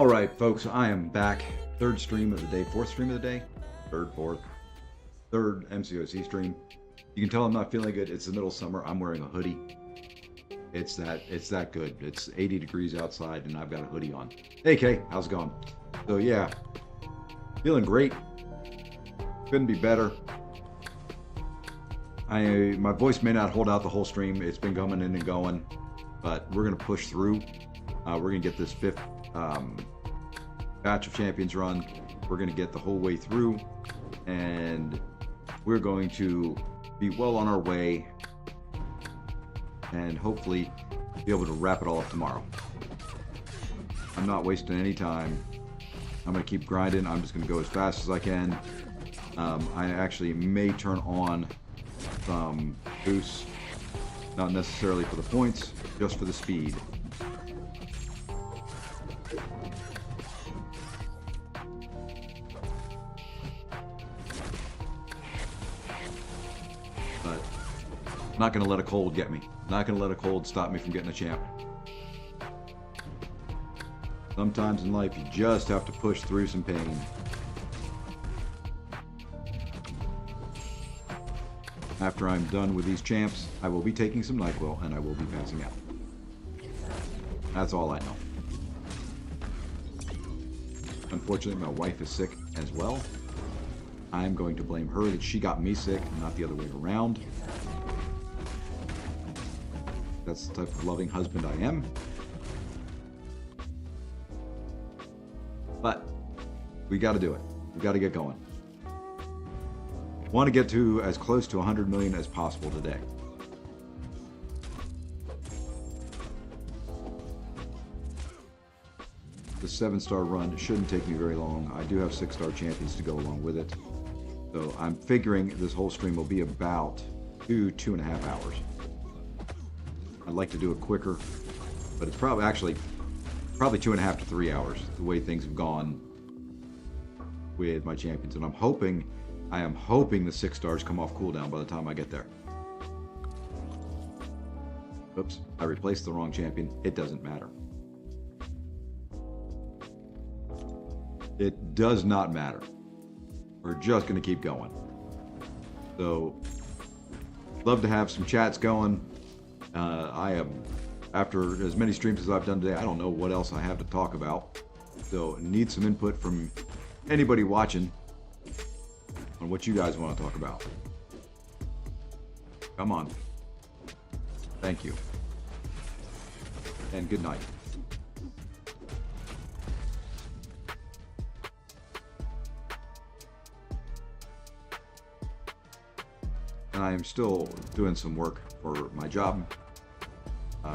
All right, folks, I am back. Third stream of the day, fourth stream of the day, third MCOC stream. You can tell I'm not feeling good. It's the middle of summer. I'm wearing a hoodie. It's that good. It's 80 degrees outside, and I've got a hoodie on. Hey, Kay, how's it going? So yeah, feeling great. Couldn't be better. My voice may not hold out the whole stream. It's been coming in and going, but we're gonna push through. We're gonna get this fifth batch of champions run. We're gonna get the whole way through, and we're going to be well on our way, and hopefully be able to wrap it all up tomorrow. I'm not wasting any time. I'm gonna keep grinding. I'm just gonna go as fast as I can. I actually may turn on some boosts, not necessarily for the points, just for the speed. But I'm not going to let a cold get me. Not going to let a cold stop me from getting a champ. Sometimes in life you just have to push through some pain. After I'm done with these champs, I will be taking some NyQuil and I will be passing out. That's all I know. Unfortunately, my wife is sick as well. I'm going to blame her that she got me sick, not the other way around. That's the type of loving husband I am. But we got to do it. We got to get going. Want to get to as close to 100 million as possible today. The 7-star run shouldn't take me very long. I do have 6-star champions to go along with it. So I'm figuring this whole stream will be about 2.5 hours. I'd like to do it quicker, but it's probably 2.5 to 3 hours, the way things have gone with my champions. And I am hoping the 6 stars come off cooldown by the time I get there. Oops, I replaced the wrong champion. It doesn't matter. It does not matter. We're just going to keep going. So, love to have some chats going. After as many streams as I've done today, I don't know what else I have to talk about. So, need some input from anybody watching on what you guys want to talk about. Come on. Thank you. And good night. And I am still doing some work for my job.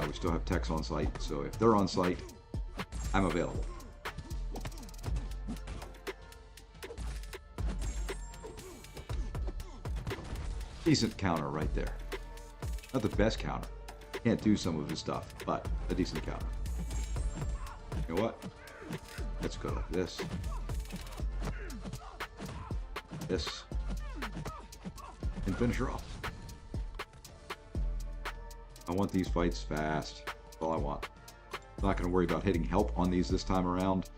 We still have techs on site, so if they're on site, I'm available. Decent counter right there. Not the best counter. Can't do some of his stuff, but a decent counter. You know what? Let's go like this. This. And finish her off. I want these fights fast. That's all I want. I'm not going to worry about hitting help on these this time around.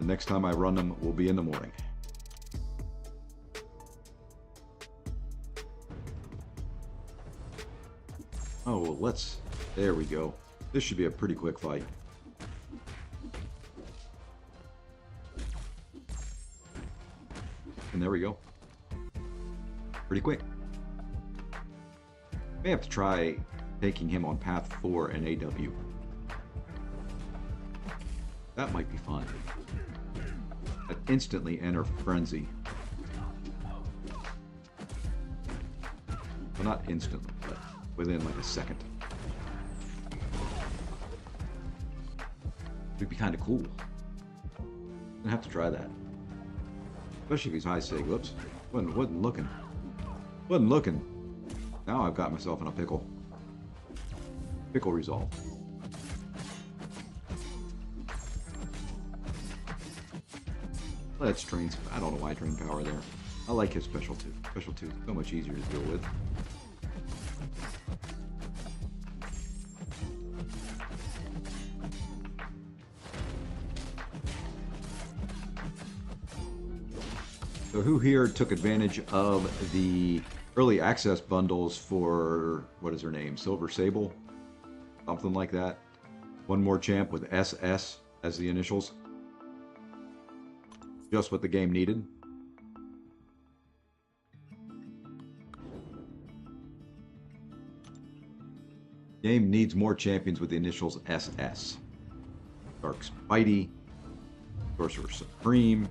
The next time I run them will be in the morning. Oh, well, there we go. This should be a pretty quick fight. And there we go. Pretty quick. May have to try taking him on path 4 and AW. That might be fun. I'd instantly enter frenzy. Well, not instantly, but within like a second. It'd be kind of cool. I'm gonna have to try that. Especially if he's high sig. Whoops. Wasn't looking. Wasn't looking. Now I've got myself in a pickle. Pickle resolve. Let's train. I don't know why I train power there. I like his special tooth. Special tooth, so much easier to deal with. So who here took advantage of the early access bundles for, what is her name, Silver Sable? Something like that. One more champ with SS as the initials. Just what the game needed. Game needs more champions with the initials SS. Dark Spidey, Sorcerer Supreme,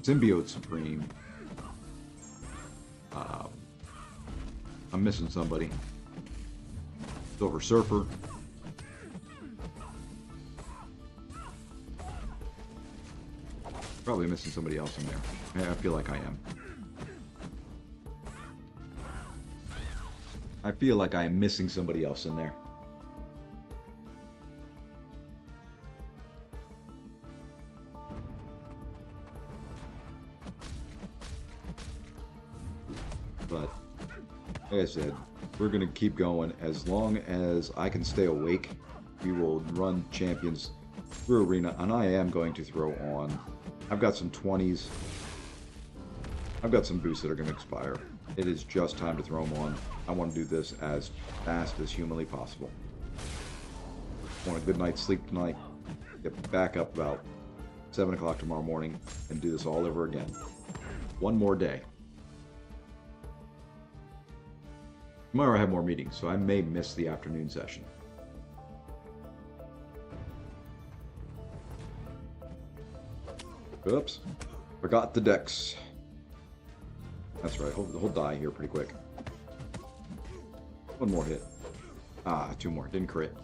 Symbiote Supreme. I'm missing somebody. Silver Surfer. Probably missing somebody else in there. Yeah, I feel like I am. I feel like I am missing somebody else in there. But, like I said, we're going to keep going. As long as I can stay awake, we will run champions through Arena. And I am going to throw on. I've got some 20s. I've got some boosts that are going to expire. It is just time to throw them on. I want to do this as fast as humanly possible. I want a good night's sleep tonight. Get back up about 7 o'clock tomorrow morning and do this all over again. One more day. Tomorrow I have more meetings, so I may miss the afternoon session. Oops. Forgot the decks. That's right. He'll die here pretty quick. One more hit. Ah, 2 more. Didn't crit.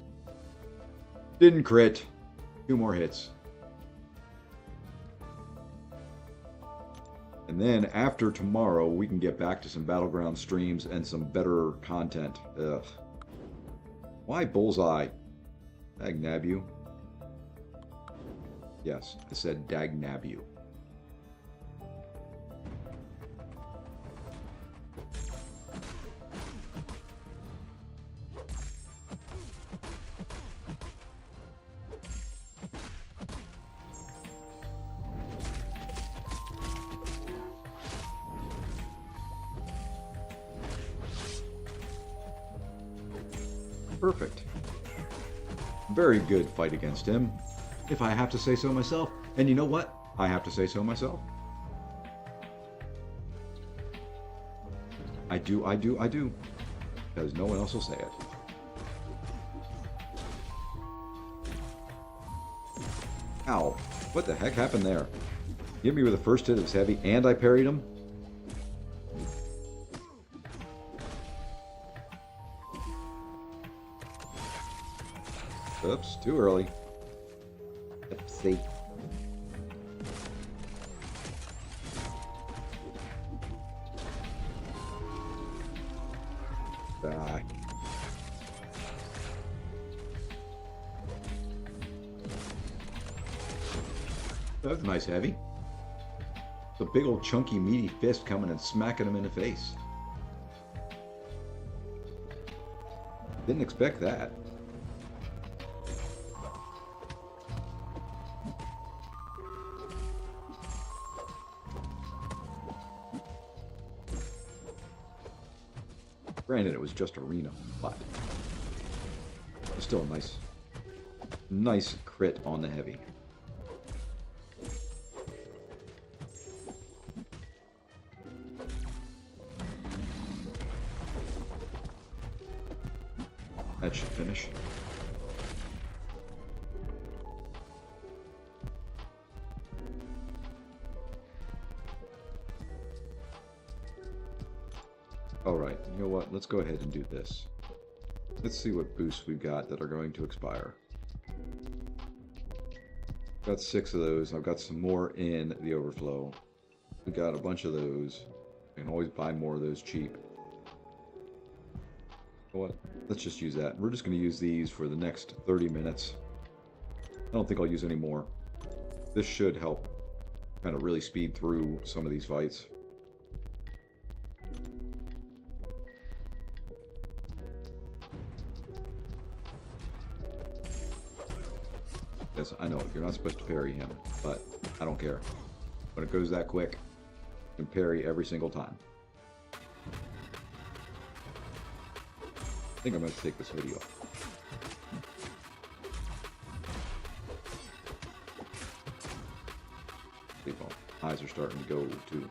Didn't crit. 2 more hits. And then after tomorrow, we can get back to some Battleground streams and some better content. Ugh. Why Bullseye? Dagnab you. Yes, I said Dagnab you. Perfect. Very good fight against him, if I have to say so myself. And you know what? I have to say so myself. I do. Because no one else will say it. Ow. What the heck happened there? Hit me with the first hit that was heavy, and I parried him? Oops, too early. Oopsie. Die. That was nice heavy. It's a big old chunky meaty fist coming and smacking him in the face. Didn't expect that. Granted, it was just arena, but it's still a nice crit on the heavy. That should finish. Alright, you know what? Let's go ahead and do this. Let's see what boosts we've got that are going to expire. Got 6 of those. I've got some more in the overflow. We got a bunch of those. You can always buy more of those cheap. You know what? Let's just use that. We're just going to use these for the next 30 minutes. I don't think I'll use any more. This should help kind of really speed through some of these fights. Yes, I know, you're not supposed to parry him, but I don't care. When it goes that quick, and parry every single time. I think I'm going to take this video off. Eyes are starting to go too.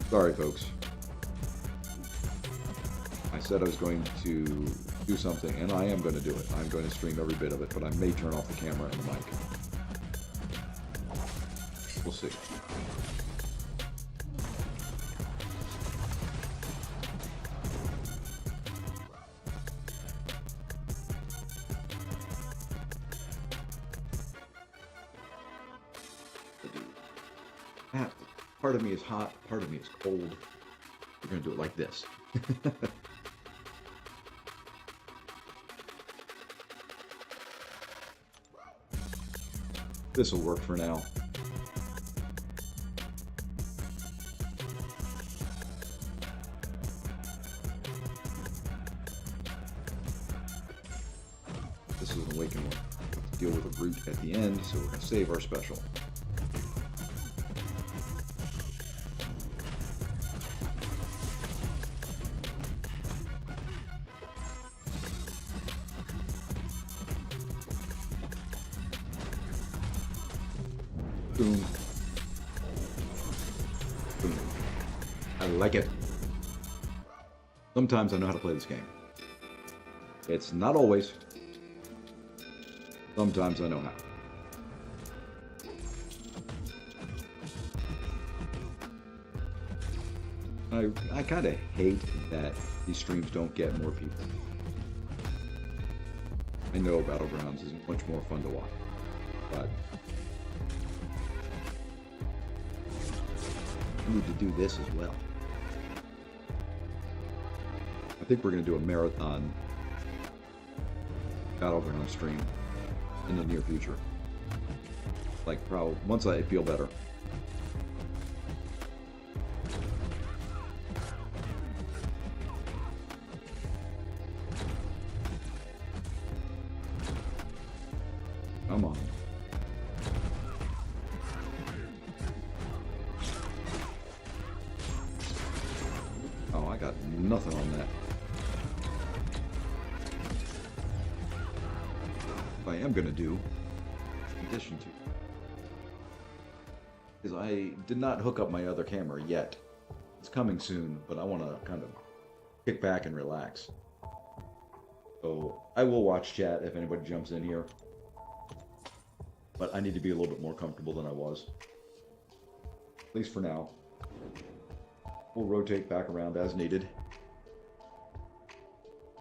Sorry, folks. I said I was going to do something, and I am going to do it. I'm going to stream every bit of it, but I may turn off the camera and the mic. We'll see. Part of me is hot, part of me is cold. We're going to do it like this. This will work for now. This is an awakened one. Deal with a root at the end, so we're going to save our special. Boom. Boom. I like it. Sometimes I know how to play this game. It's not always. Sometimes I know how. I kind of hate that these streams don't get more people. I know Battlegrounds is much more fun to watch, but I need to do this as well. I think we're going to do a marathon Battleground stream in the near future. Like, probably once I feel better. Come on. Oh, I got nothing on that. What I am going to do, in addition to, is I did not hook up my other camera yet. It's coming soon, but I want to kind of kick back and relax. So I will watch chat if anybody jumps in here. But I need to be a little bit more comfortable than I was. At least for now. We'll rotate back around as needed.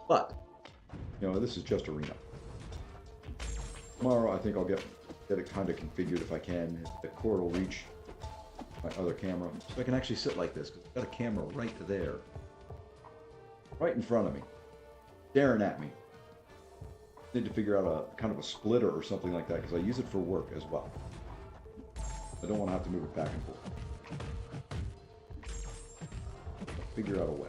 But, you know, this is just arena. Tomorrow I think I'll get it kind of configured if I can. The cord will reach my other camera. So I can actually sit like this, because I've got a camera right there. Right in front of me. Staring at me. Need to figure out a kind of a splitter or something like that, because I use it for work as well. I don't want to have to move it back and forth. Figure out a way.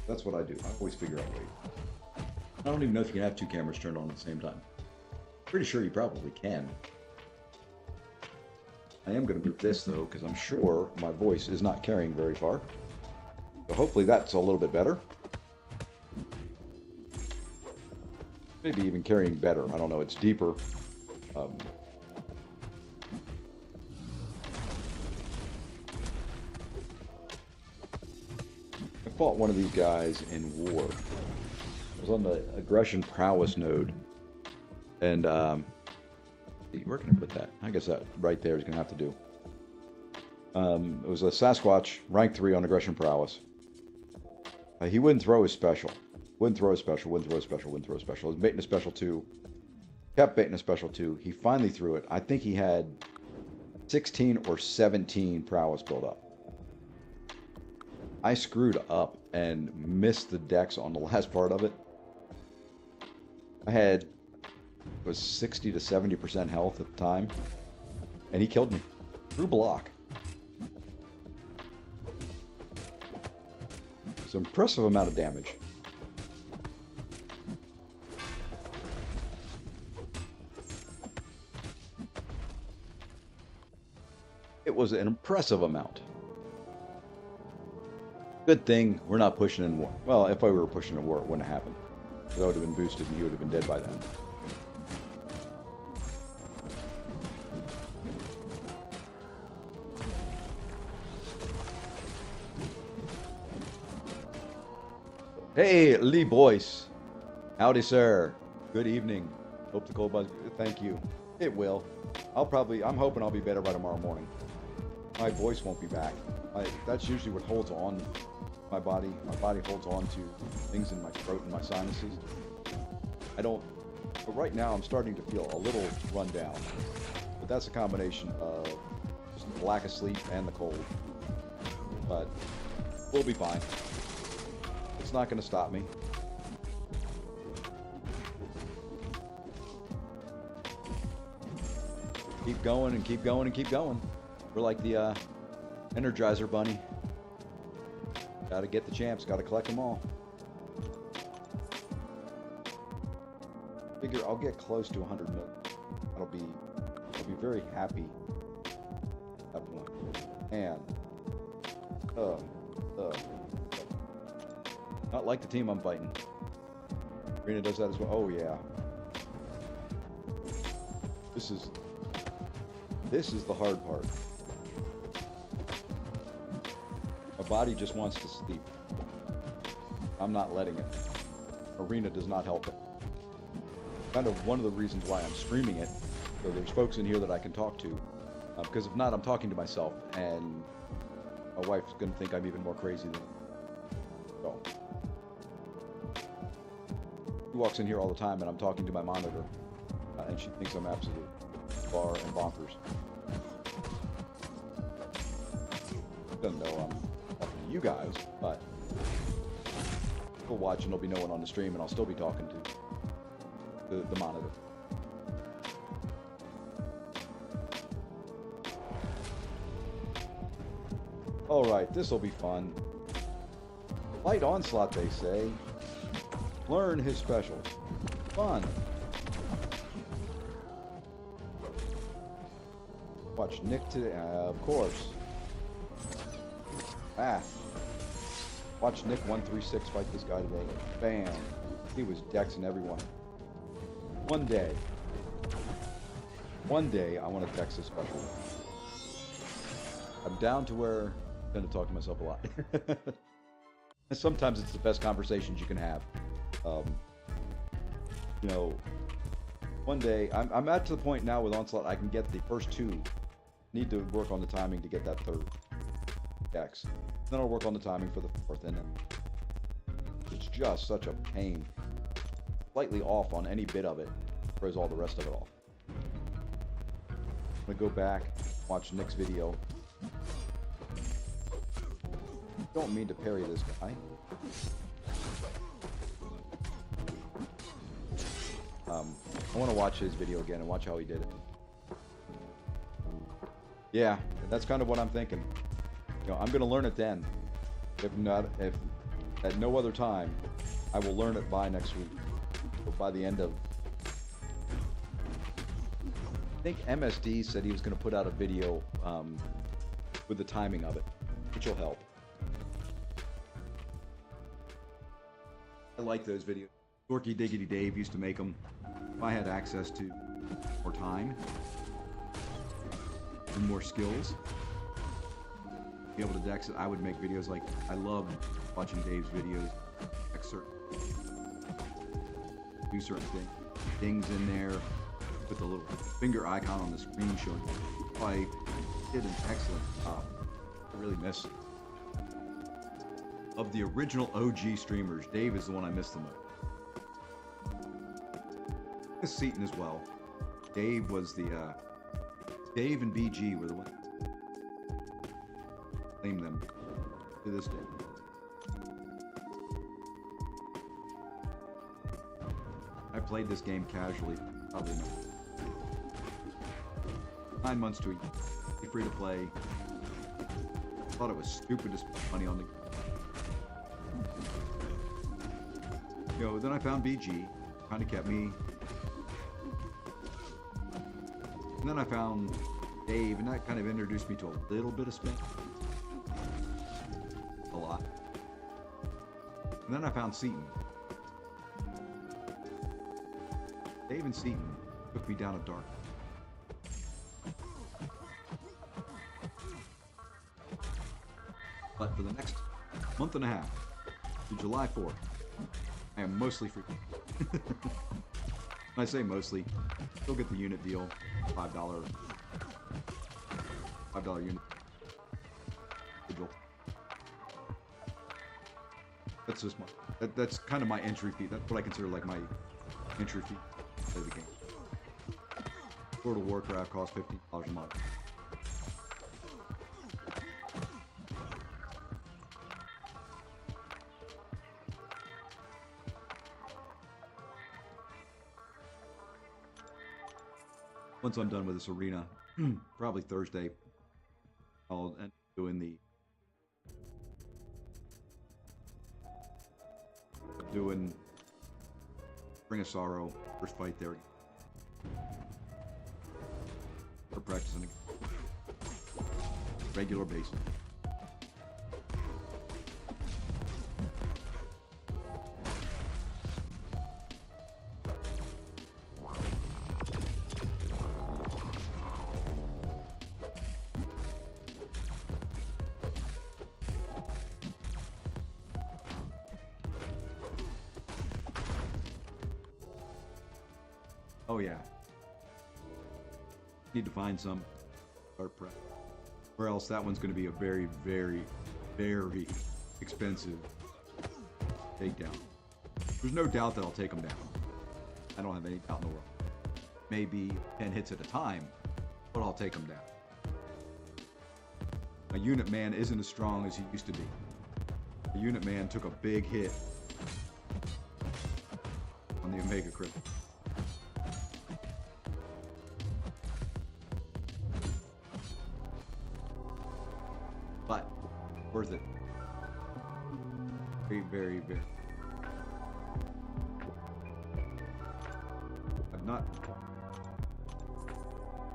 That's what I do. I always figure out a way. I don't even know if you can have two cameras turned on at the same time. Pretty sure you probably can. I am going to move this though, because I'm sure my voice is not carrying very far. So hopefully that's a little bit better. Maybe even carrying better. I don't know. It's deeper. I fought one of these guys in war. I was on the aggression prowess node. And where can I put that? I guess that right there is going to have to do. It was a Sasquatch, rank 3 on aggression prowess. He wouldn't throw his special. Wouldn't throw a special, wouldn't throw a special, wouldn't throw a special. He was baiting a special 2. Kept baiting a special 2. He finally threw it. I think he had 16 or 17 prowess built up. I screwed up and missed the dex on the last part of it. I had, it was 60 to 70% health at the time. And he killed me. Through block. It's an impressive amount of damage. It was an impressive amount. Good thing we're not pushing in war. Well, if I were pushing in war, it wouldn't have happened. That would have been boosted and he would have been dead by then. Hey, Lee Boyce. Howdy, sir. Good evening. Hope the cold buzz. Thank you. It will. I'm hoping I'll be better by tomorrow morning. My voice won't be back. That's usually what holds on my body. My body holds on to things in my throat and my sinuses. But right now I'm starting to feel a little run down. But that's a combination of just the lack of sleep and the cold. But we'll be fine. It's not going to stop me. Keep going and keep going and keep going. We're like the Energizer Bunny. Gotta get the champs, gotta collect them all. Figure I'll get close to 100 million. I'll be very happy at that point. And not like the team I'm fighting. Rena does that as well. Oh yeah. This is the hard part. My body just wants to sleep. I'm not letting it. Arena does not help it. Kind of one of the reasons why I'm streaming it. So there's folks in here that I can talk to. Because if not, I'm talking to myself. And my wife's going to think I'm even more crazy than so. She walks in here all the time and I'm talking to my monitor. And she thinks I'm absolute bar and bonkers. Doesn't know I'm talking to you guys, but we'll watch and there'll be no one on the stream and I'll still be talking to the monitor. Alright, this'll be fun. Light onslaught, they say. Learn his specials. Fun. Watch Nick today, of course. Watch Nick 136 fight this guy today. Bam. He was dexing everyone. One day I want to dex this special. I'm down to where I tend to talk to myself a lot. And sometimes it's the best conversations you can have. You know, one day I'm at to the point now with Onslaught I can get the first two. Need to work on the timing to get that third dex. Then I'll work on the timing for the fourth, and it's just such a pain. Slightly off on any bit of it throws all the rest of it off. I'm gonna go back, watch Nick's video. Don't mean to parry this guy. I want to watch his video again and watch how he did it. Yeah, that's kind of what I'm thinking. You know, I'm going to learn it then. If at no other time, I will learn it by next week. Or by the end of... I think MSD said he was going to put out a video with the timing of it, which will help. I like those videos. Dorky Diggity Dave used to make them. If I had access to more time and more skills, be able to dex it, I would make videos like I love watching Dave's videos. Do certain things in there, put the little finger icon on the screen showing. I did an excellent job. I really miss it. Of the original OG streamers, Dave is the one I miss the most. Seaton as well. Dave was the Dave and BG were the ones claim them to this day. I played this game casually, probably not. 9 months to a year, free to play. Thought it was stupid to spend money on the. You know, then I found BG, kind of kept me. And then I found Dave, and that kind of introduced me to a little bit of spin. A lot. And then I found Seaton. Dave and Seaton took me down a dark. But for the next month and a half, to July 4th, I am mostly free. When I say mostly, still get the unit deal, $5 unit. Vigil. That's just my, that's kind of my entry fee. That's what I consider like my entry fee to the game. World of Warcraft costs $15 a month. Once I'm done with this arena, probably Thursday, I'll end up doing the Ring of Sorrow, first fight there. For practicing regular basis. Oh yeah. Need to find some start prep. Or else that one's going to be a very, very, very expensive takedown. There's no doubt that I'll take them down. I don't have any doubt in the world. Maybe 10 hits at a time, but I'll take them down. My unit man isn't as strong as he used to be. The unit man took a big hit on the Omega Crystal. But worth it. Very, very, very.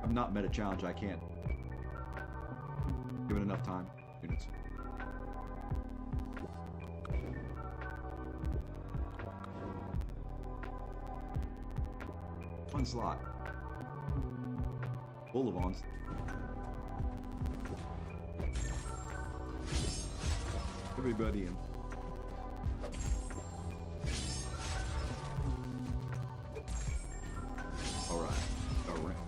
I've not met a challenge I can't. Given enough time. Units. One slot. Full of ons. Everybody in. Alright. Our ramp.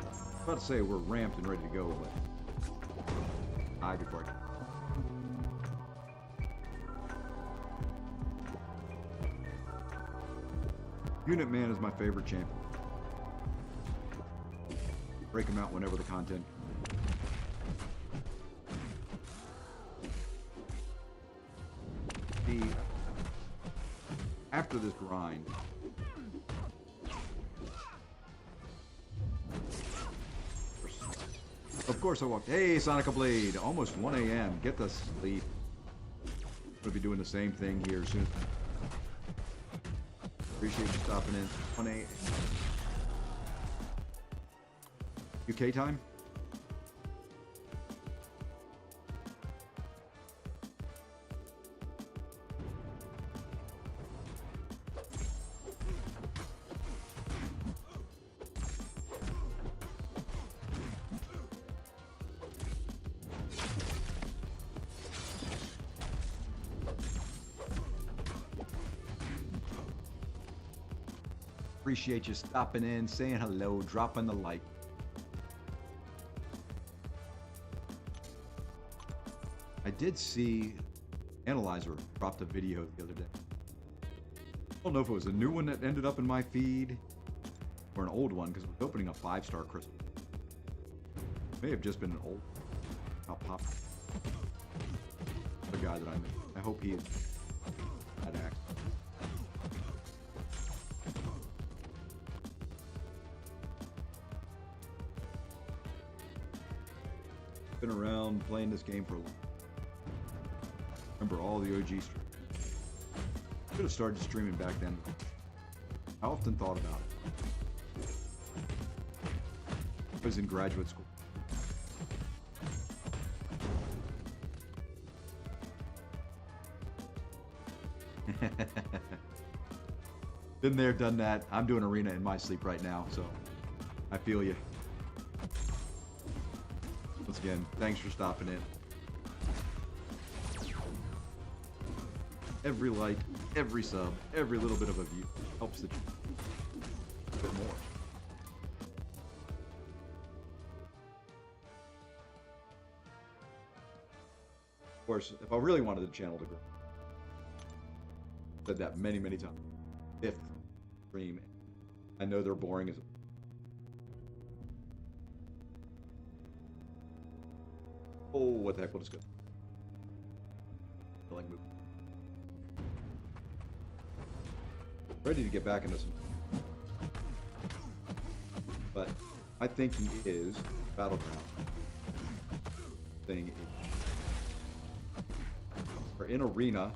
I was about to say we're ramped and ready to go, but die before I Unit Man is my favorite champion. Break him out whenever the content. After this grind, of course I walked. Hey, Sonica Blade, almost 1 a.m. Get the sleep. We'll be doing the same thing here soon. Appreciate you stopping in. 1 a.m. UK time. Appreciate you stopping in, saying hello, dropping the like. I did see Analyzer dropped a video the other day. I don't know if it was a new one that ended up in my feed or an old one because it was opening a 5-star crystal. It may have just been an old. I'll pop the guy that I met. I hope he had act. Been around playing this game for a long. Remember all the OG streams. Should have started streaming back then. I often thought about it. I was in graduate school. Been there, done that. I'm doing arena in my sleep right now, so I feel you. Once again, thanks for stopping in. Every like, every sub, every little bit of a view helps the a bit more. Of course, if I really wanted the channel to grow, said that many, many times. 5th stream. I know they're boring as. Oh, what the heck? We'll just go. Like move. Ready to get back into some. But my thinking is Battleground thing. We're in arena.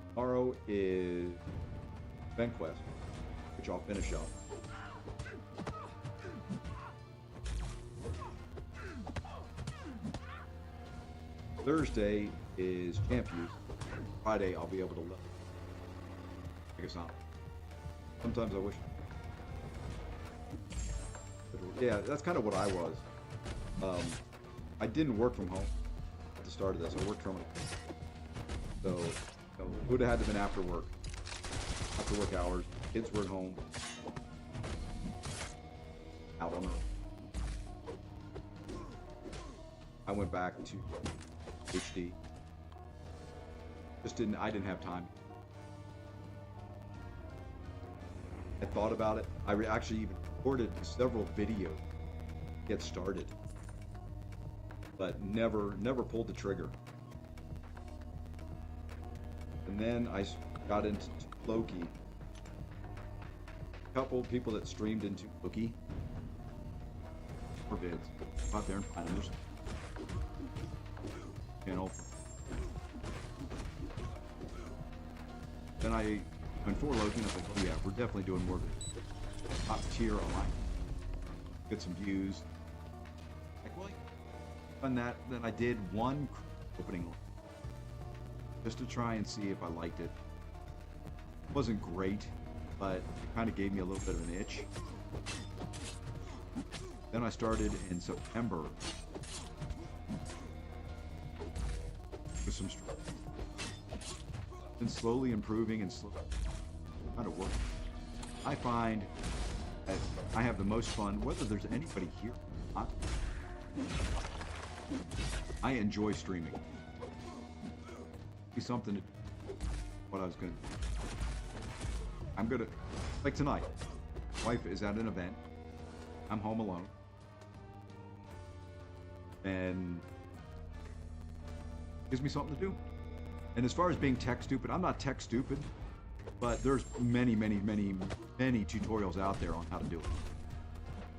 Tomorrow is Event Quest, which I'll finish up. Thursday is Champions. Friday I'll be able to look. Negasonic. Sometimes I wish. Yeah, that's kind of what I was. I didn't work from home at the start of this. I worked from home. So it would have had to have been after work hours. Kids were at home, out on their own. I went back to HD. I didn't have time. I thought about it. I actually even recorded several videos to get started, but never pulled the trigger. And then I got into Loki. A couple people that streamed into Loki for vids. Out there and find them. Channel. Then I went for Loki and I was like, oh yeah, we're definitely doing more videos. Top tier online. Get some views. Like, well, done that. Then I did one opening just to try and see if I liked it. It wasn't great, but it kind of gave me a little bit of an itch. Then I started in September with some been slowly improving and slowly kind of working. I find that I have the most fun, whether there's anybody here or not. I enjoy streaming. Be something to what I was gonna do. I'm gonna, like tonight, wife is at an event. I'm home alone. And gives me something to do. And as far as being tech stupid, I'm not tech stupid, but there's many tutorials out there on how to do it.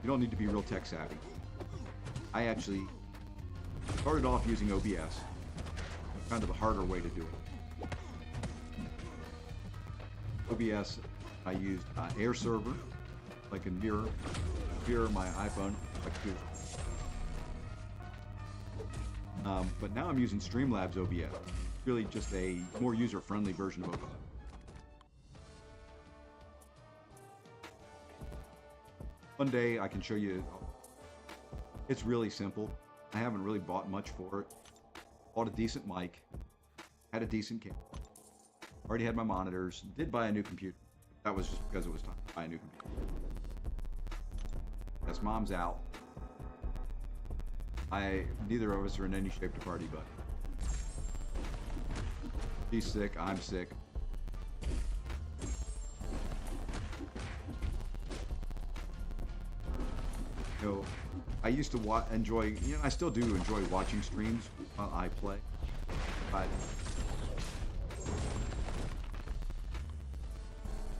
You don't need to be real tech savvy. I actually started off using OBS, kind of the harder way to do it. OBS, I used Air Server, like a mirror my iPhone, like to. But now I'm using Streamlabs OBS. Really just a more user-friendly version of OBS. One day I can show you. It's really simple. I haven't really bought much for it. Bought a decent mic, had a decent camera, already had my monitors, did buy a new computer. That was just because it was time to buy a new computer. Yes, mom's out. Neither of us are in any shape to party, but she's sick, I'm sick. You know, I used to enjoy, I still do enjoy watching streams while I play, but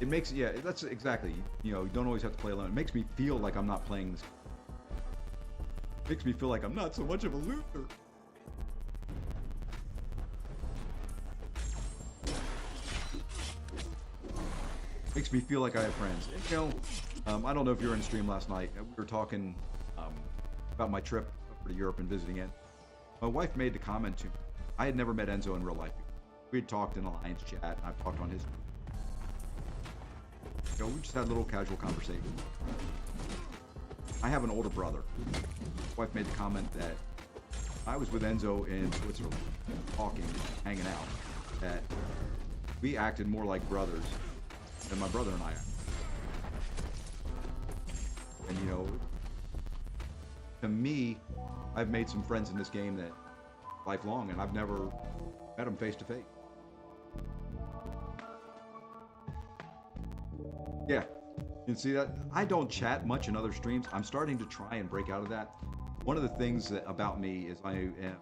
it makes, that's exactly, you don't always have to play alone. It makes me feel like I'm not playing this. It makes me feel like I'm not so much of a loser. Makes me feel like I have friends. And, I don't know if you were in the stream last night. We were talking about my trip over to Europe and visiting it. My wife made the comment to me. I had never met Enzo in real life. We had talked in Alliance chat, and I've talked on his. We just had a little casual conversation. I have an older brother. My wife made the comment that I was with Enzo in Switzerland, talking, hanging out, that we acted more like brothers than my brother and I acted. And to me, I've made some friends in this game that lifelong, and I've never met them face to face. Yeah, you can see that. I don't chat much in other streams. I'm starting to try and break out of that. One of the things about me is I am.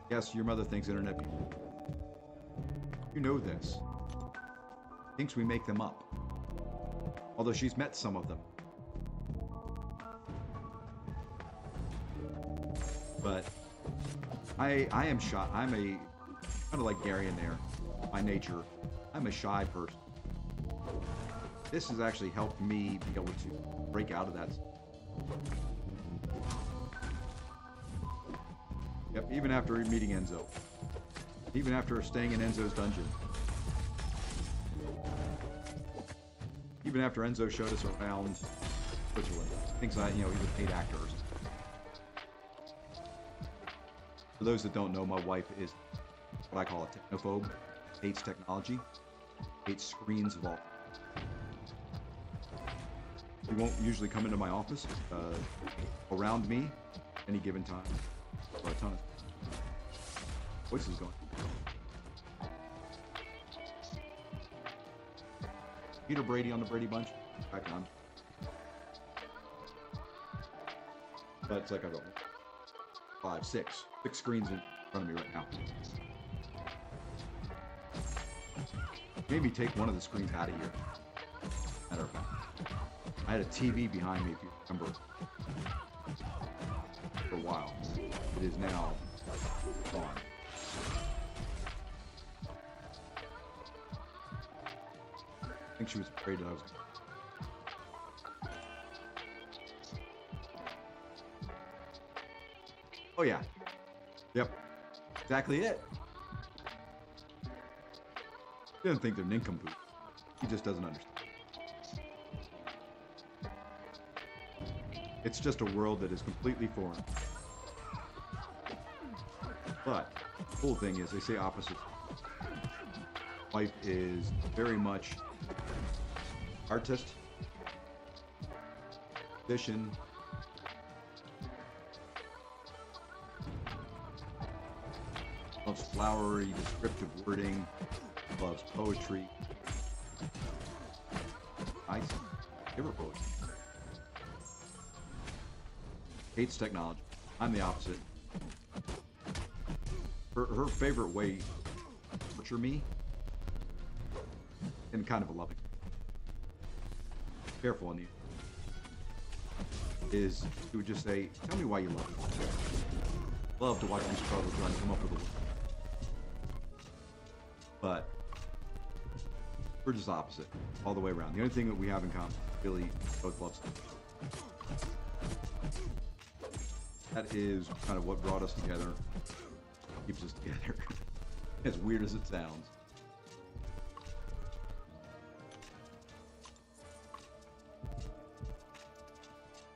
Yes, your mother thinks internet people. You know this. Thinks we make them up. Although she's met some of them. But I am shy. I'm a kind of like Gary in there. By nature, I'm a shy person. This has actually helped me be able to break out of that. Yep, even after meeting Enzo. Even after staying in Enzo's dungeon. Even after Enzo showed us around Switzerland. Things like, he was a paid actor or something. For those that don't know, my wife is what I call a technophobe. Hates technology. Hates screens of all. She won't usually come into my office around me any given time. For a ton of voices going. Peter Brady on the Brady Bunch. Back on. But it's like I've got 5, 6 screens in front of me right now. Maybe take one of the screens out of here. Matter of fact, I had a TV behind me, if you remember, for a while. It is now gone. I think she was afraid that I was. Oh yeah. Yep. Exactly it. He doesn't think they're nincompoops. He just doesn't understand. It's just a world that is completely foreign. But the cool thing is, they say opposite. Wife is very much artist, musician, loves flowery, descriptive wording, loves poetry. I give her poetry. Hates technology. I'm the opposite. Her favorite way to torture me, in kind of a loving, careful on you, is she would just say, "Tell me why you love me." Love to watch me struggle trying to come up with a word. But we're just opposite all the way around. The only thing that we have in common, really, both love stuff. That is kind of what brought us together, keeps us together, as weird as it sounds.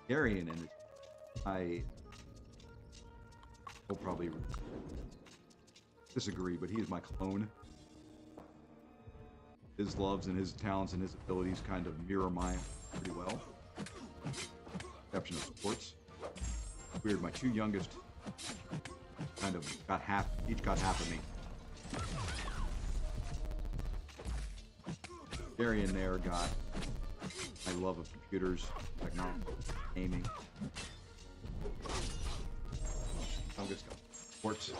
Gary in it, I will probably disagree, but he is my clone. His loves and his talents and his abilities kind of mirror mine pretty well. Exception of sports. Weird, my two youngest kind of got half, each got half of me. Gary in there got my love of computers, technology, gaming. Youngest got sports.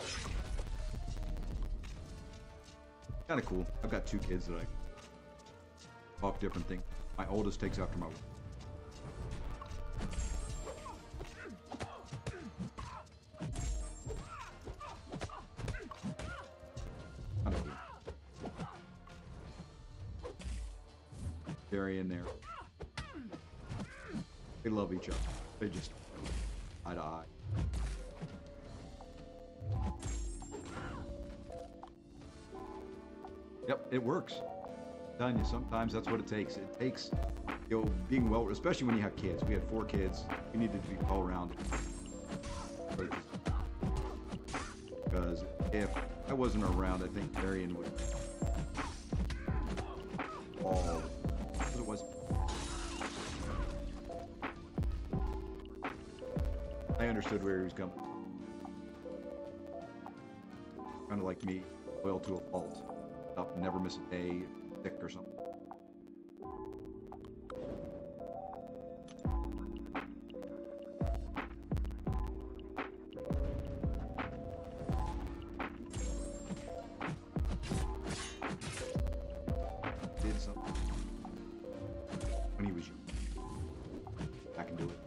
Kind of cool. I've got two kids that I talk different things. My oldest takes after my wife. Kind of cool. Barry in there. They love each other. They just eye to eye. Yep, it works. I'm telling you, sometimes that's what it takes. It takes, being well, especially when you have kids. We had 4 kids. We needed to be all around. Because if I wasn't around, I think Marion would fall. Because it was. I understood where he was coming. Kind of like me, loyal to a fault. Up, never miss a day, sick or something. Did something when he was young. I can do it.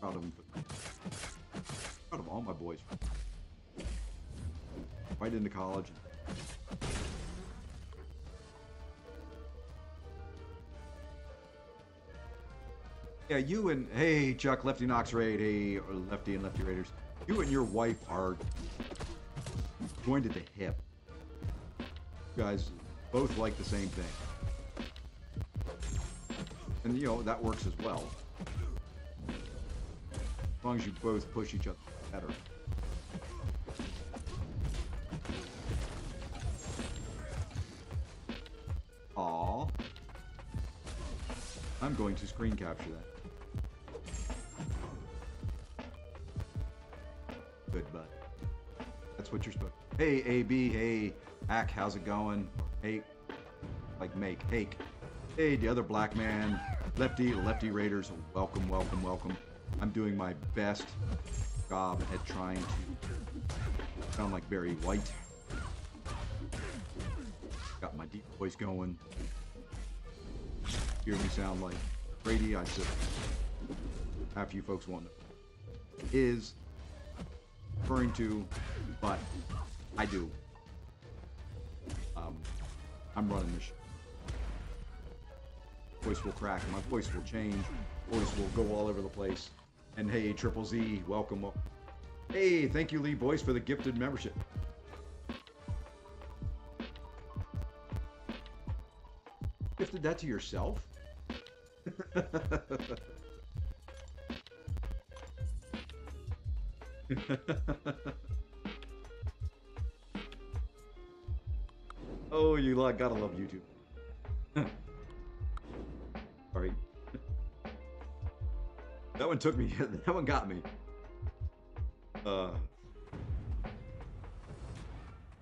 Proud of him. Proud of all my boys. Right into college. Yeah, you and, hey, Chuck, Lefty Knox Raid, hey, Lefty and Lefty Raiders. You and your wife are joined at the hip. You guys both like the same thing. And, you know, that works as well. As long as you both push each other better. Aww. I'm going to screen capture that. Good, bud. That's what you're supposed to. Hey, AB. Hey, Hack. How's it going? Hey, like make. Hake. Hey, the other black man. Lefty Raiders. Welcome, welcome, welcome. I'm doing my best job at trying to sound like Barry White. Got my deep voice going. Hear me sound like Brady. I said, half you folks won't know. Is referring to, but I do. I'm running this. Voice will crack. My voice will change. Voice will go all over the place. And hey, Triple Z, welcome. Hey, thank you, Lee Boyce, for the gifted membership. Gifted that to yourself? Oh, you gotta love YouTube. Sorry. That one took me. That one got me.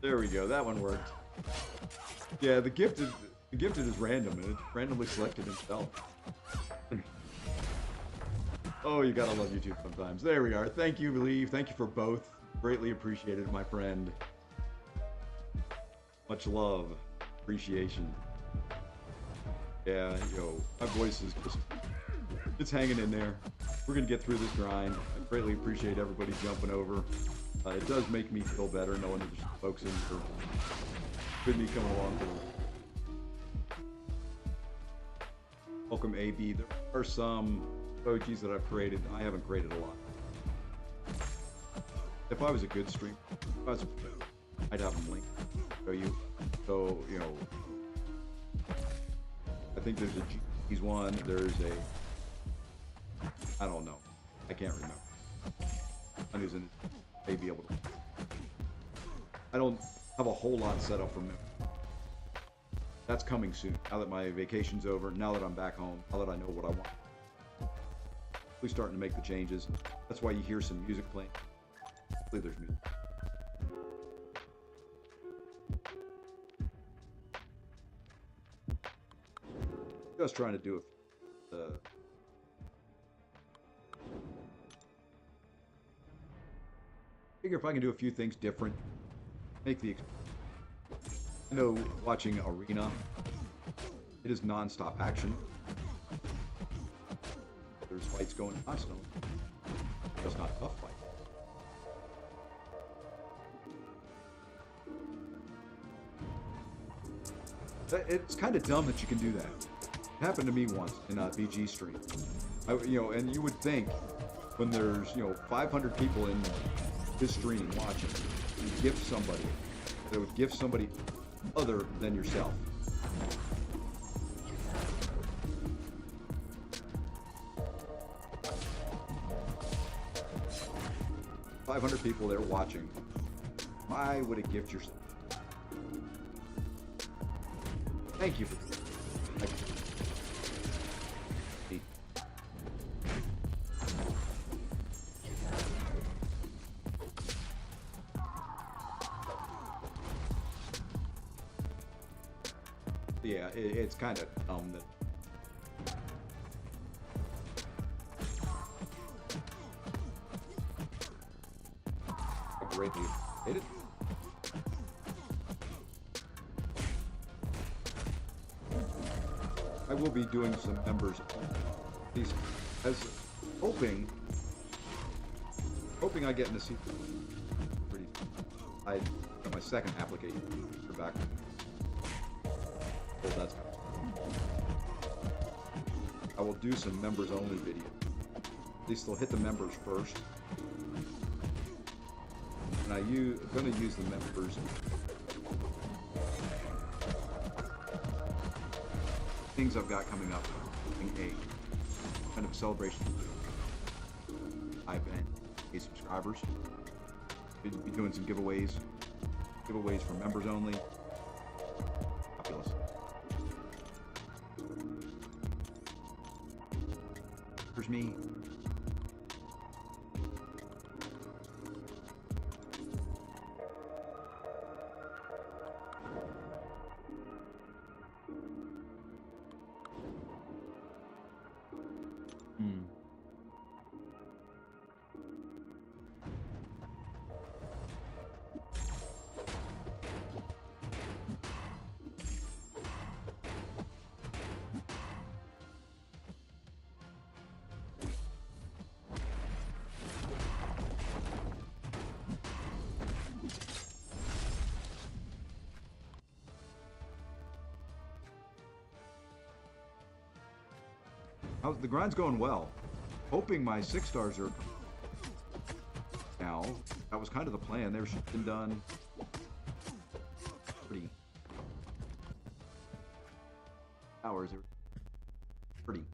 There we go. That one worked. Yeah, the gifted is random, and it's randomly selected himself. Oh, you gotta love YouTube sometimes. There we are. Thank you, Lee. Thank you for both. Greatly appreciated, my friend. Much love. Appreciation. Yeah, my voice is just, it's hanging in there. We're gonna get through this grind. I greatly appreciate everybody jumping over. It does make me feel better knowing that there's folks in for good me coming along for. Welcome, AB. There are some emojis that I've created. I haven't created a lot. If I was a good streamer, I'd have them linked. Show you. So, I think there's he's one. There's I don't know. I can't remember. I'm using may be able to. I don't have a whole lot set up for me. That's coming soon. Now that my vacation's over, now that I'm back home, now that I know what I want. We're starting to make the changes. That's why you hear some music playing. Hopefully there's music. Just trying to do it. Figure if I can do a few things different, make the. I know watching Arena, it is non-stop action. There's fights going constantly. It's not a tough fight. It's kind of dumb that you can do that. It happened to me once in a BG stream. And you would think when there's 500 people in this stream watching, you gift somebody that would gift somebody other than yourself. $500 people there watching. Why would it gift yourself? Thank you for yeah, it's kind of dumb that greatly hit it. I will be doing some members these as hoping I get in the seat. I got my second application for back. Oh, that's coming. I will do some members only video. At least they'll hit the members first. And I'm going to use the members. Things I've got coming up. A kind of celebration. I've been subscribers. Be doing some giveaways for members only. Fabulous. Here's me. The grind's going well. Hoping my 6 stars are now. That was kind of the plan. They've been done pretty hours. Pretty.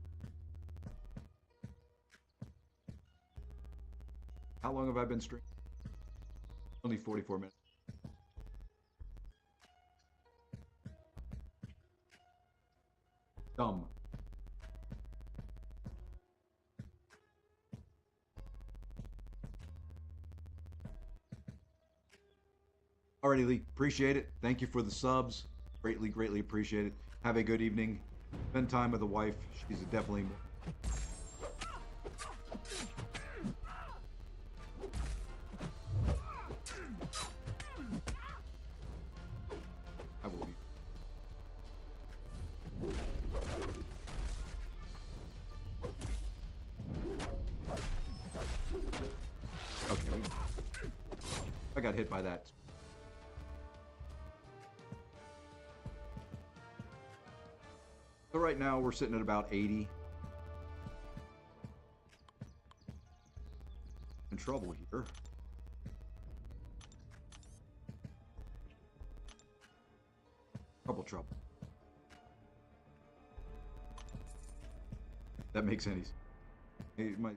How long have I been streaming? Only 44 minutes. Dumb. Alrighty, Lee. Appreciate it. Thank you for the subs. Greatly appreciate it. Have a good evening. Spend time with the wife. She's definitely... I will be. Okay. I got hit by that. So right now we're sitting at about 80. In trouble here. Trouble. That makes any sense. Hey, my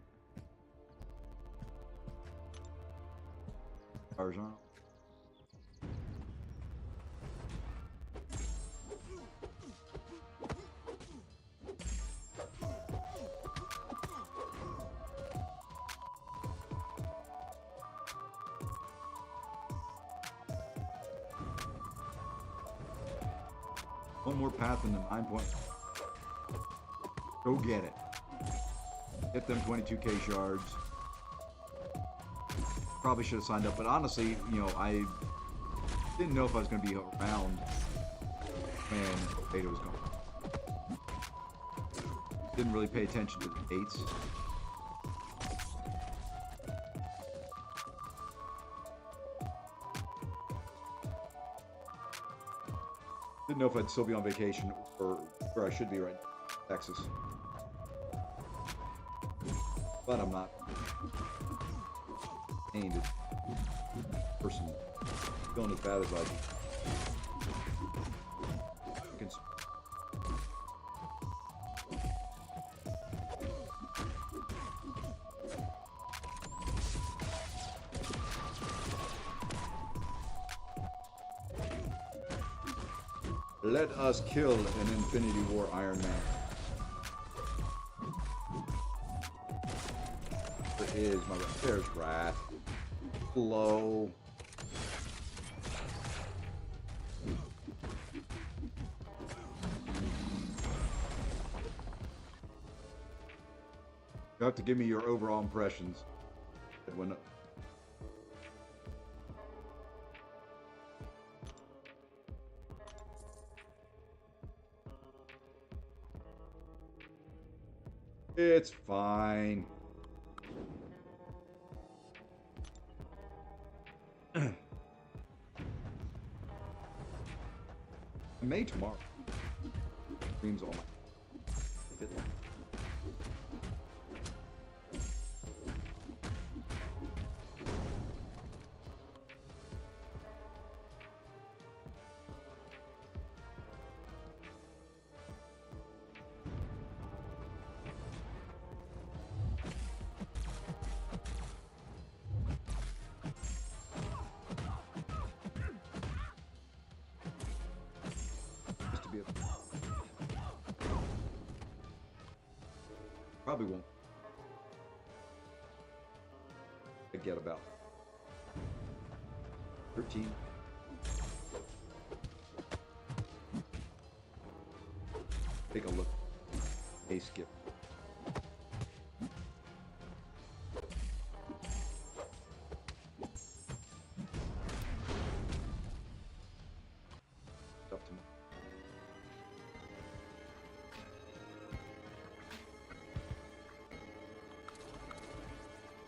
horizontal. One more path in the 9 point. Go get it. Get them 22k shards. Probably should have signed up, but honestly, I didn't know if I was going to be around when beta was going. Didn't really pay attention to the dates. Didn't know if I'd still be on vacation or where I should be right now, Texas. But I'm not. Aimed at person feeling as bad as I do. Let us kill an Infinity War Iron Man. There is my wrath. There's Wrath. Blow. You have to give me your overall impressions. When it's fine. I may tomorrow. Dreams all my. Probably won't. I get about 13. Take a look. A skip. Up to me.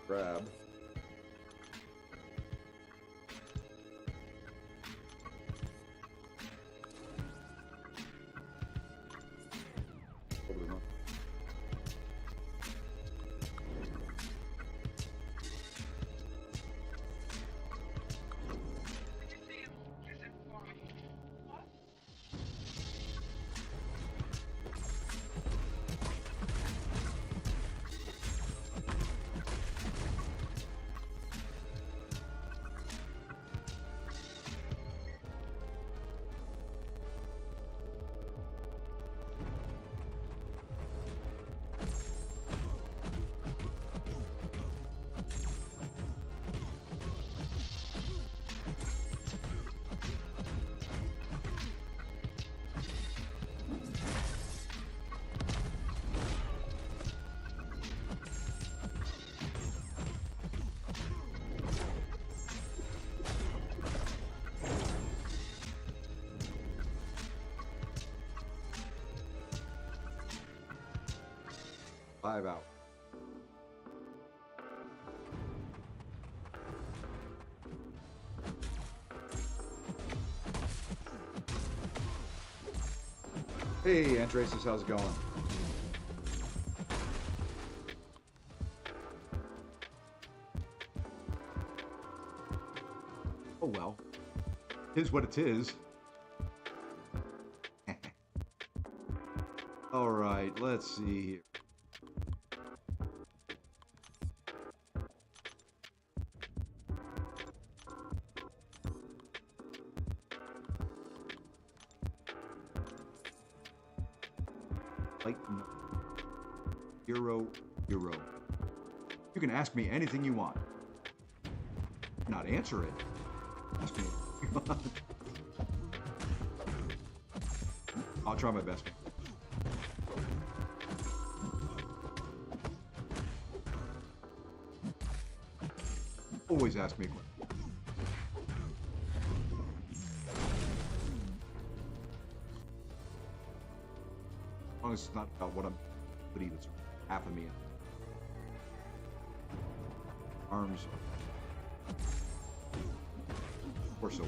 Grab. Over the month. Five out. Hey, Antraces, how's it going? Oh well. Tis what it is. All right, let's see here. Euro. You can ask me anything you want. Not answer it. Ask me. I'll try my best. Always ask me a question. As long as it's not about what I'm putting that's half of me in. Arms. Or so.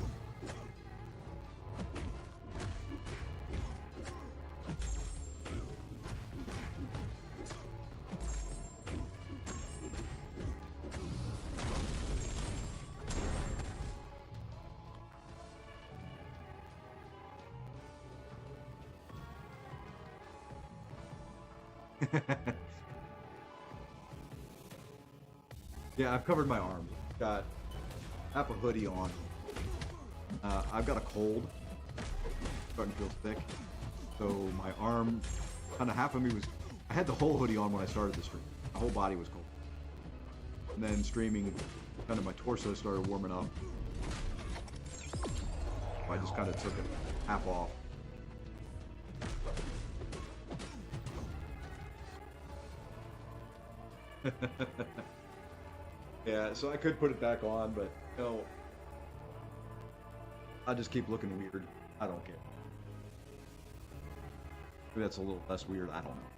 Yeah, I've covered my arms. Got half a hoodie on. I've got a cold. Starting to feel sick. So my arm, kind of half of me was... I had the whole hoodie on when I started the stream. My whole body was cold. And then streaming, kind of my torso started warming up. So I just kind of took it half off. Yeah, so I could put it back on, but you know, I just keep looking weird. I don't care. Maybe that's a little less weird. I don't know.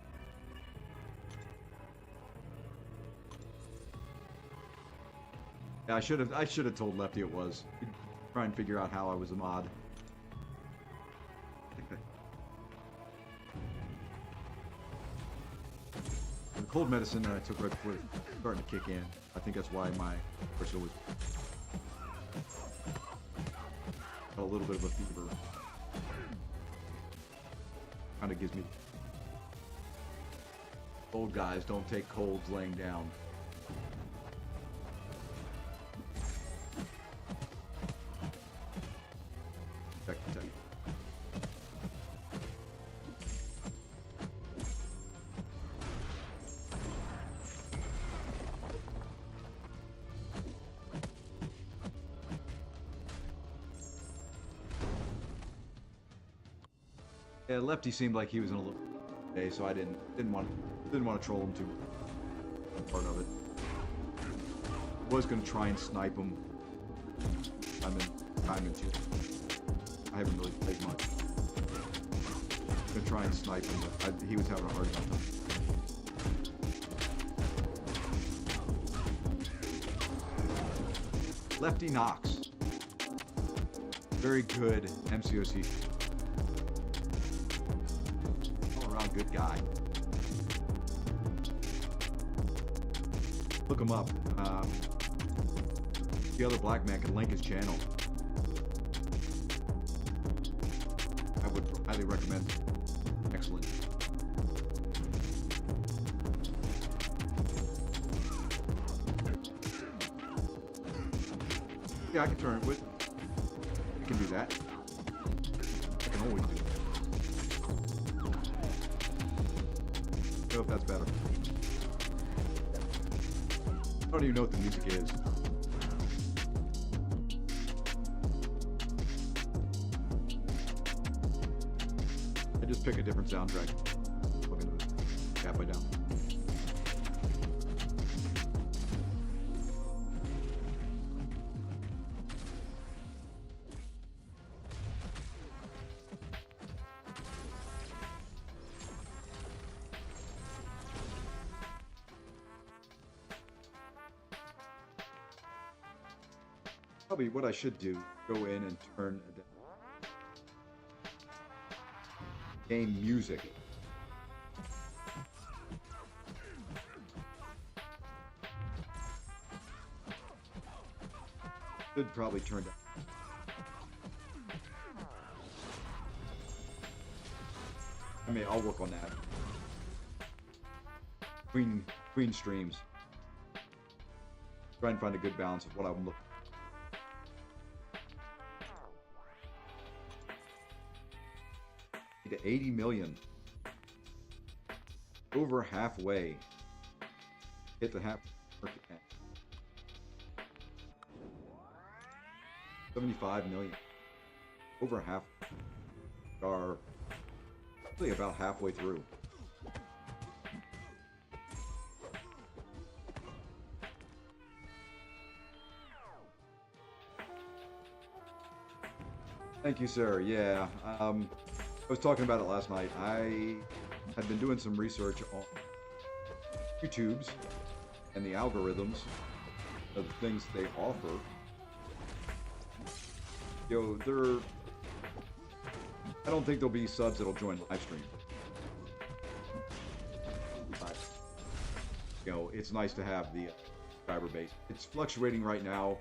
Yeah, I should have told Lefty it was. He'd try and figure out how I was a mod. The cold medicine that I took right before it starting to kick in. I think that's why my torso was got a little bit of a fever. Kind of gives me. Old guys don't take colds laying down. Check. Yeah, Lefty seemed like he was in a little day, so I didn't want to troll him too much. Part of it. Was gonna try and snipe him. I'm in two. I haven't really played much. Gonna try and snipe him, but he was having a hard time. Lefty Knox. Very good MCOC. Good guy. Look him up. The other black man can link his channel. I would highly recommend. Excellent. Yeah, I can turn it with. I can do that. I can always do that. I don't know if that's better. I don't even know what the music is. I just pick a different soundtrack. Look into this. Halfway down. Probably what I should do, go in and turn game music. Should probably turn down. I mean, I'll work on that. Between streams. Try and find a good balance of what I'm looking for. To 80 million. Over halfway. Hit the half. 75 million. Over half. Are really about halfway through. Thank you, sir. Yeah. I was talking about it last night. I had been doing some research on YouTube's and the algorithms of the things they offer. I don't think there'll be subs that'll join live stream. But, it's nice to have the subscriber base. It's fluctuating right now,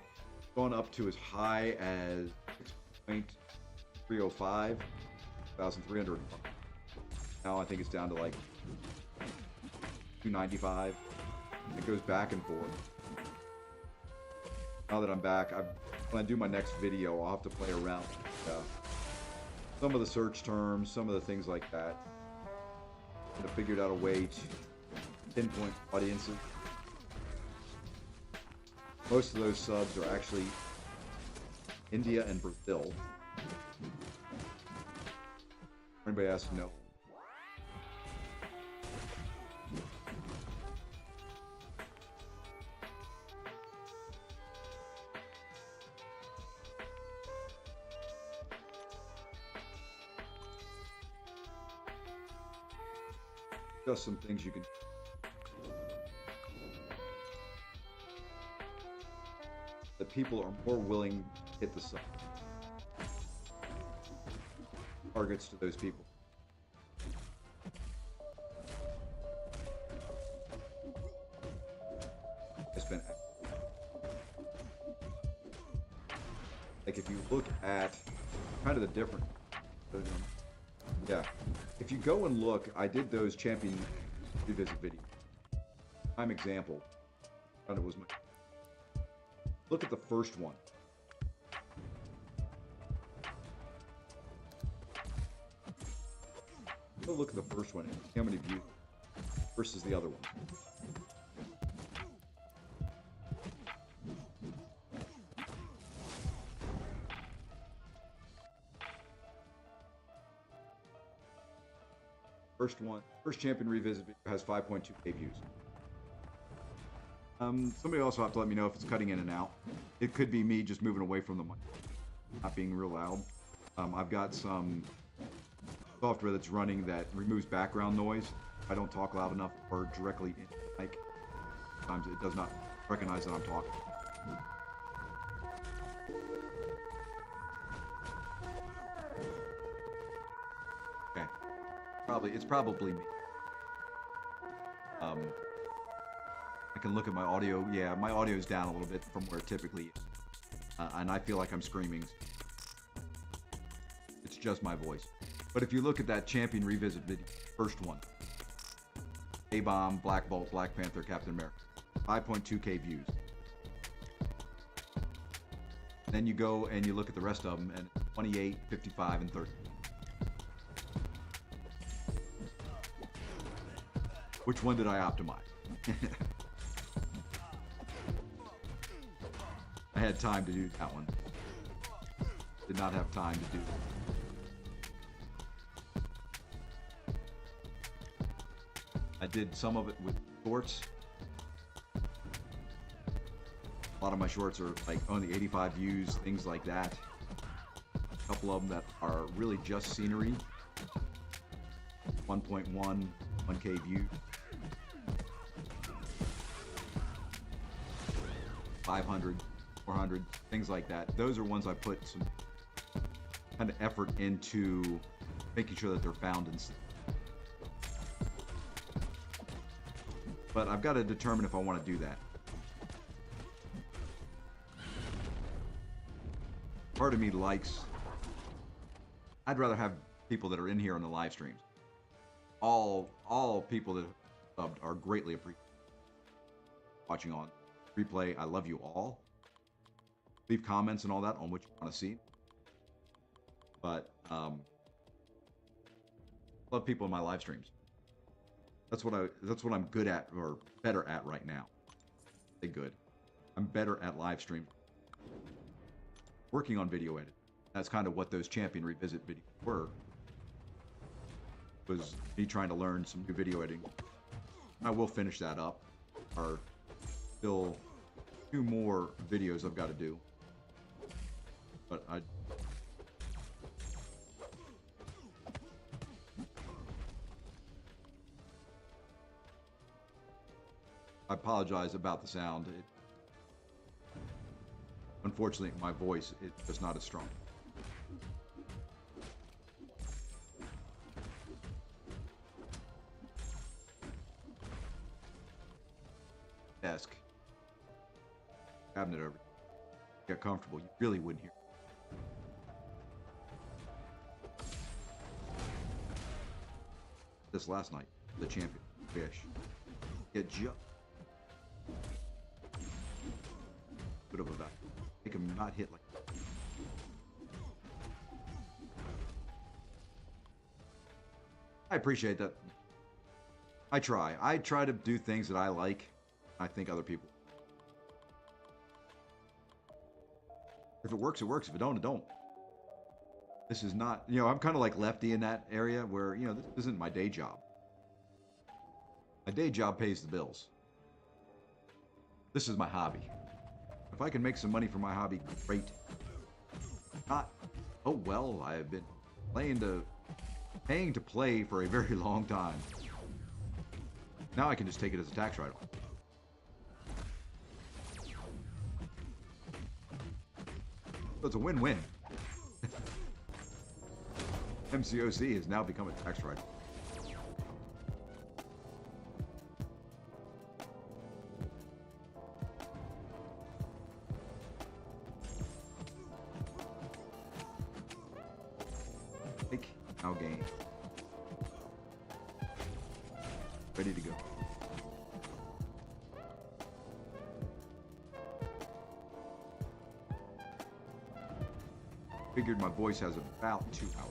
gone up to as high as 6.305. 1,300. Now I think it's down to like 295. It goes back and forth. Now that I'm back, when I do my next video, I'll have to play around with some of the search terms, some of the things like that. I figured out a way to pinpoint audiences. Most of those subs are actually India and Brazil. Anybody has to know? Just some things you can. That people are more willing to hit the sub. Targets to those people. It's been like if you look at kind of the different. Yeah, if you go and look, I did those champion revisit videos. Prime example. And it was my. Look at the first one. Go look at the first one and see how many views versus the other one. First champion revisit video has 5.2K views. Somebody also have to let me know if it's cutting in and out. It could be me just moving away from the mic, not being real loud. I've got some software that's running that removes background noise. If I don't talk loud enough or directly in the mic, sometimes it does not recognize that I'm talking. Okay, it's probably me. I can look at my audio. Yeah, my audio is down a little bit from where it typically is. And I feel like I'm screaming. It's just my voice. But if you look at that champion revisit video, first one. A-Bomb, Black Bolt, Black Panther, Captain America. 5.2K views. Then you go and you look at the rest of them, and 28, 55, and 30. Which one did I optimize? I had time to do that one. Did not have time to do it. I did some of it with shorts. A lot of my shorts are like only 85 views, things like that. A couple of them that are really just scenery. 1.1, 1K views. 500, 400, things like that. Those are ones I put some kind of effort into making sure that they're found and stuff. But I've got to determine if I want to do that. Part of me likes, I'd rather have people that are in here on the live streams. All people that have subbed are greatly appreciated. Watching on replay, I love you all. Leave comments and all that on what you want to see. But love people in my live streams. That's what I'm good at, or better at right now. Say good. I'm better at live stream. Working on video edit. That's kind of what those champion revisit videos were. Was me trying to learn some new video editing. I will finish that up. Or still 2 more videos I've got to do. But I apologize about the sound. Unfortunately, my voice is just not as strong. Desk. Cabinet over. Get comfortable. You really wouldn't hear. This last night, the champion fish. Get just bit of a value. Make him not hit like. I appreciate that. I try. I try to do things that I like. I think other people. If it works, it works. If it don't, it don't. This is not, I'm kind of like Lefty in that area where, this isn't my day job. My day job pays the bills. This is my hobby. If I can make some money from my hobby, great. Not, oh well, I have been paying to play for a very long time. Now I can just take it as a tax write-off. So it's a win-win. MCOC has now become a tax write-off. Take, now gain. Ready to go. Figured my voice has about 2 hours.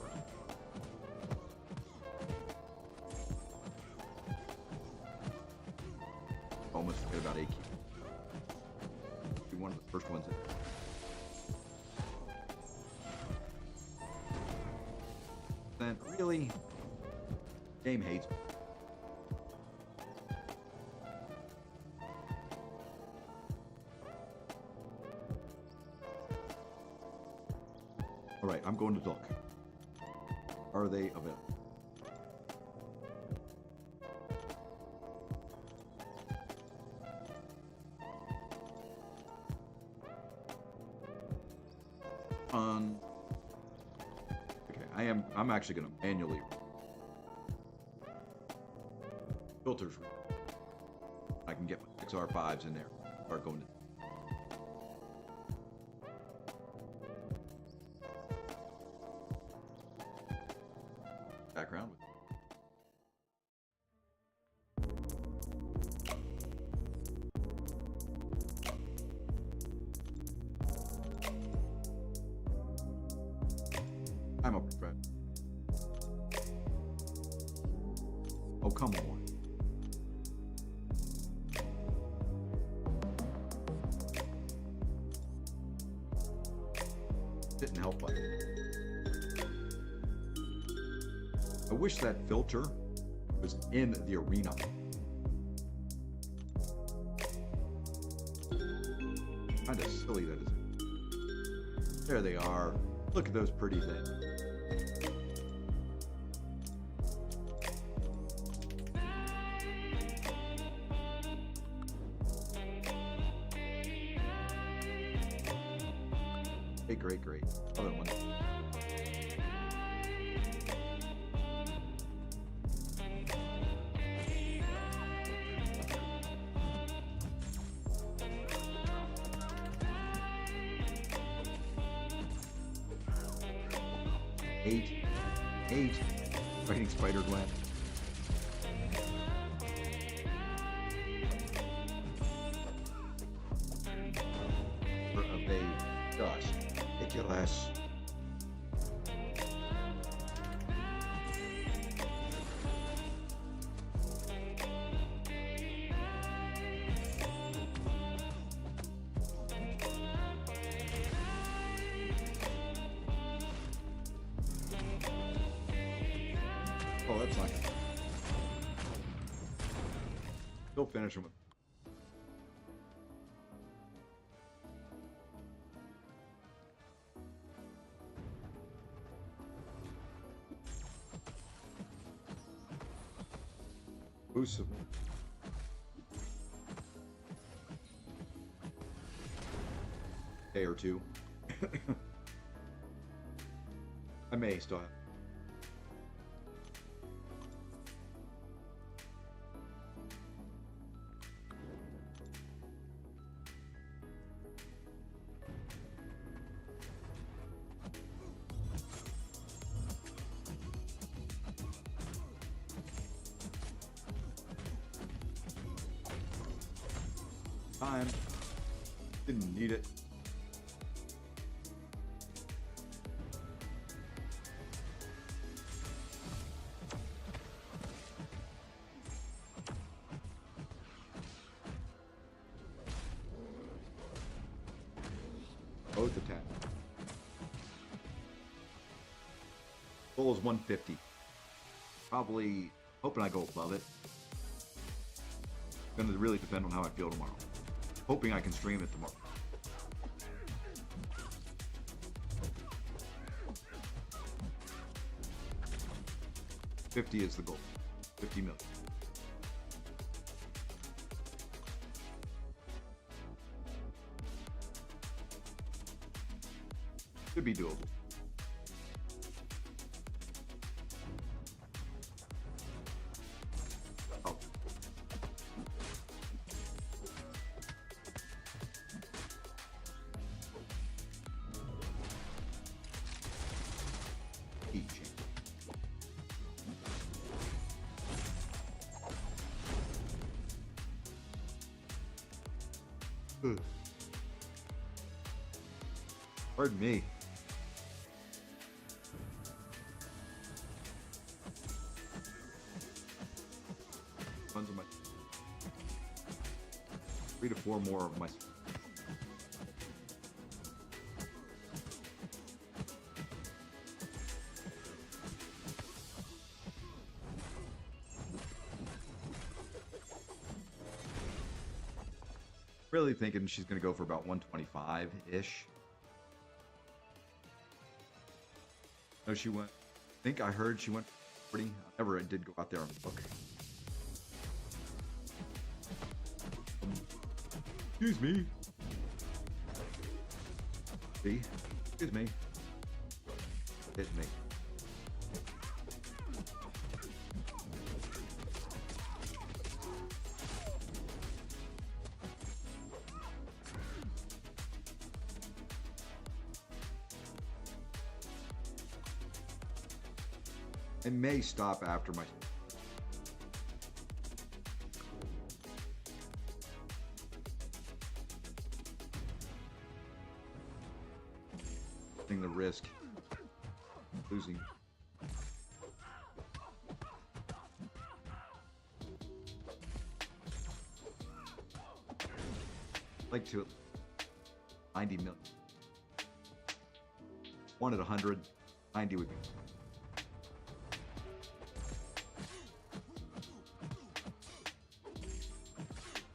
Almost forget about AQ. Be one of the first ones in. Then really, game hates me. All right, I'm going to look. Are they available? Okay, I'm actually going to manually filters. I can get my XR5s in there. Start going to. Background with. I'm a professional. Oh, come on. Didn't help but. I wish that filter was in the arena. Kind of silly that is. There they are. Look at those pretty things. Great, great. Other one. Eight. Fighting Spider Gwen. Gosh, ridiculous. Oh, that's not good. Still finish him with. Exclusive. Day or two. I may still have. Time. Didn't need it. Both attack. Goal is 150. Probably hoping I go above it. Going to really depend on how I feel tomorrow. Hoping I can stream it tomorrow. $50 is the goal. 50 million. Could be doable. Oh. Each. Pardon me. Tons of my 3 to 4 more of my. Really thinking she's going to go for about 125-ish. No, she went. I think I heard she went 40. I never did go out there and look. Excuse me. See? Excuse me. Hit me. I may stop after my. The risk losing. Like to 90 million. One at 100, 90 would be.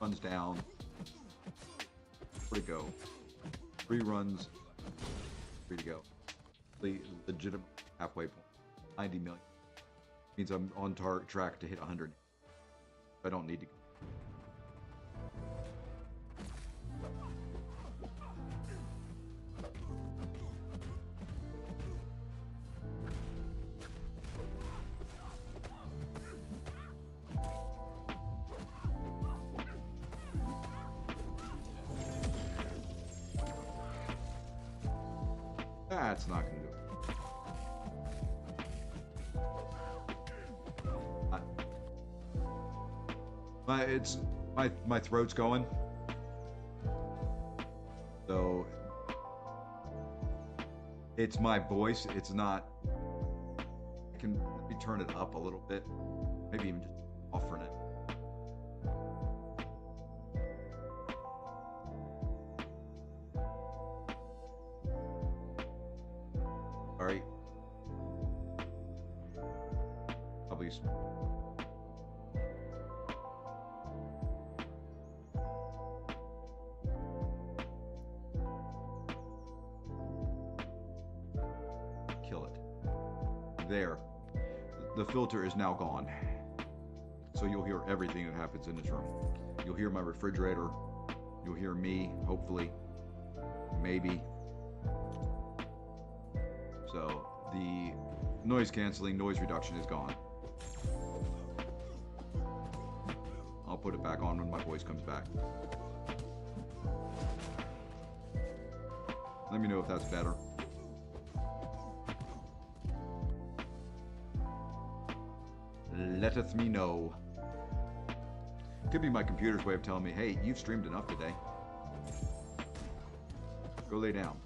Runs down. Where'd it go? 3 runs. 3 to go. The legitimate halfway point. 90 million. Means I'm on track to hit 100. I don't need to. That's not going to do it. My throat's going. So it's my voice. It's not. I can maybe turn it up a little bit. Maybe even just offering it. Sorry. Probably. Kill it. There. The filter is now gone. So you'll hear everything that happens in this room. You'll hear my refrigerator. You'll hear me, hopefully. Maybe. So the noise canceling, noise reduction is gone. I'll put it back on when my voice comes back. Let me know if that's better. Letteth me know. Could be my computer's way of telling me, hey, you've streamed enough today. Go lay down.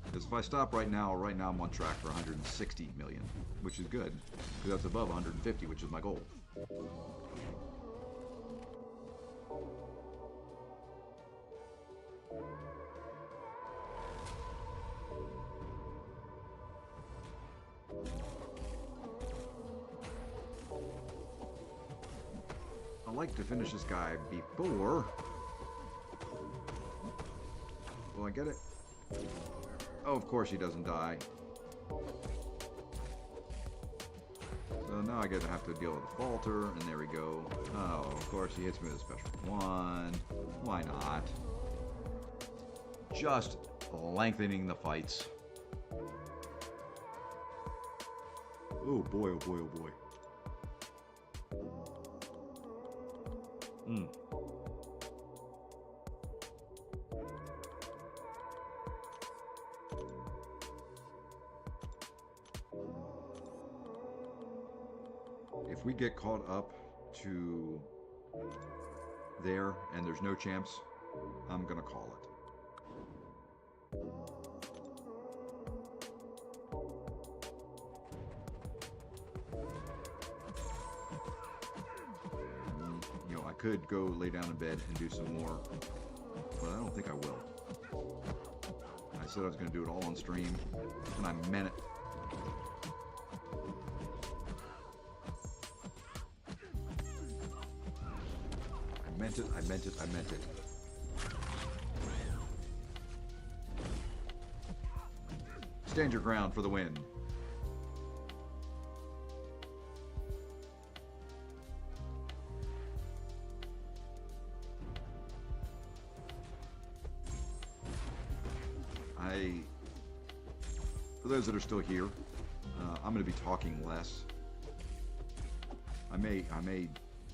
Because if I stop right now I'm on track for 160 million, which is good, because that's above 150, which is my goal. I like to finish this guy before. Will I get it? Oh, of course he doesn't die. So now I gotta have to deal with a falter, and there we go. Oh, of course he hits me with a special one. Why not? Just lengthening the fights. Oh boy, oh boy, oh boy. If we get caught up to there and there's no champs, I'm gonna call it. You know, I could go lay down in bed and do some more, but I don't think I will. I said I was gonna do it all on stream, and I meant it. I meant it. Stand your ground for the win. For those that are still here, I'm going to be talking less. I may,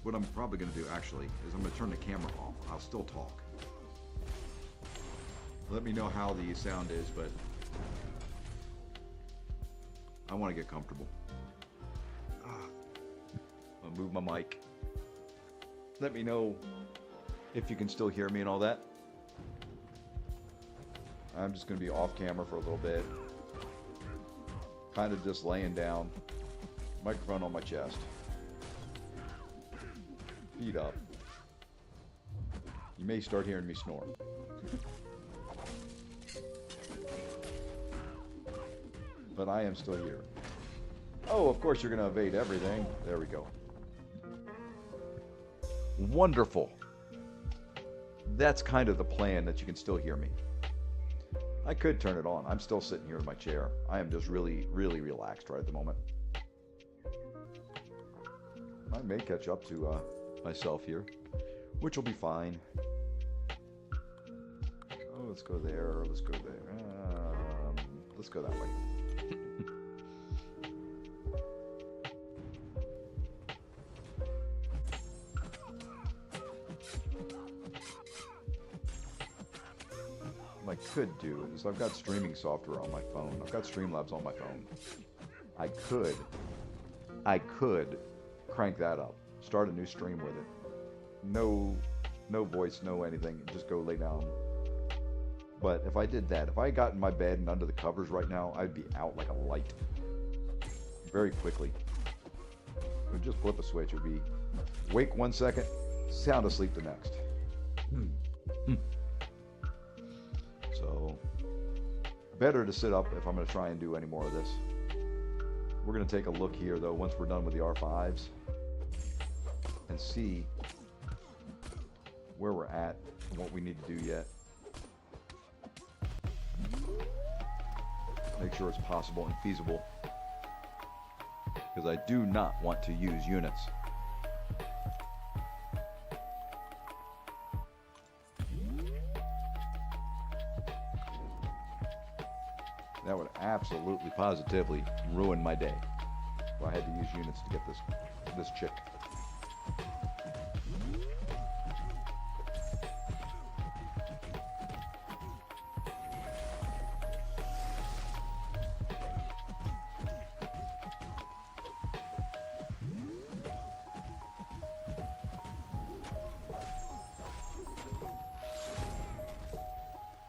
what I'm probably going to do actually is I'm going to turn the camera off. I'll still talk. Let me know how the sound is, but I want to get comfortable. I'll move my mic. Let me know if you can still hear me and all that. I'm just going to be off camera for a little bit. Kind of just laying down. Microphone on my chest. Feet up. You may start hearing me snore. But I am still here. Oh, of course you're going to evade everything. There we go. Wonderful. That's kind of the plan, that you can still hear me. I could turn it on. I'm still sitting here in my chair. I am just really, really relaxed right at the moment. I may catch up to myself here, which will be fine. Oh, let's go there. Let's go there. Let's go that way. What I could do is I've got streaming software on my phone. I've got Streamlabs on my phone. I could crank that up, start a new stream with it. No voice, no anything. Just go lay down. But if I did that, if I got in my bed and under the covers right now, I'd be out like a light. Very quickly. It would just flip a switch. It would be wake 1 second, sound asleep the next. So, better to sit up if I'm going to try and do any more of this. We're going to take a look here, though, once we're done with the R5s, and see where we're at and what we need to do yet. Make sure it's possible and feasible, because I do not want to use units. That would absolutely, positively ruin my day if I had to use units to get this chick.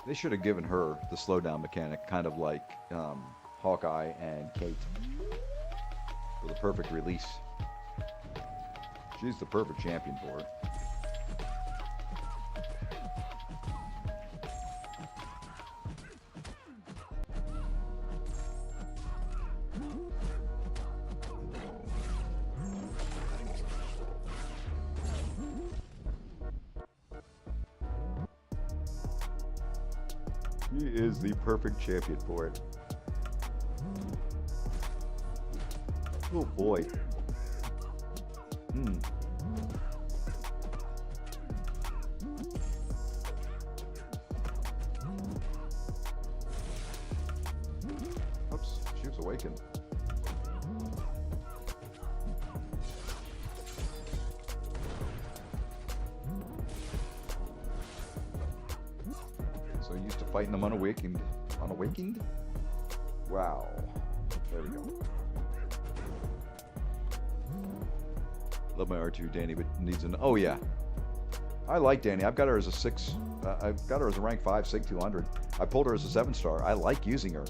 They should have given her the slowdown mechanic, kind of like Hawkeye and Kate, for the perfect release. She's the perfect champion for it. She is the perfect champion for it. Oh boy. Oops, she was awakened. So used to fighting them unawakened. Unawakened? Wow. There we go. Love my R2 Danny, but needs an... Oh, yeah. I like Danny. I've got her as a 6... I've got her as a rank 5 SIG 200. I pulled her as a 7-star. I like using her.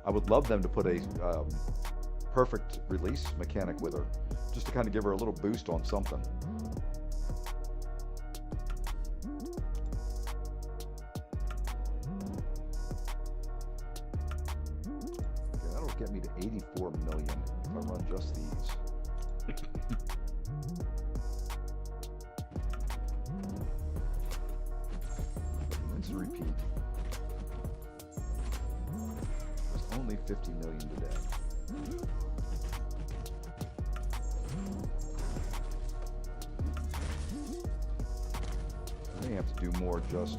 I would love them to put a perfect release mechanic with her, just to kind of give her a little boost on something. Okay, that'll get me to 84 million if I run just these. Rinse and repeat. There's only 50 million today. I may have to do more just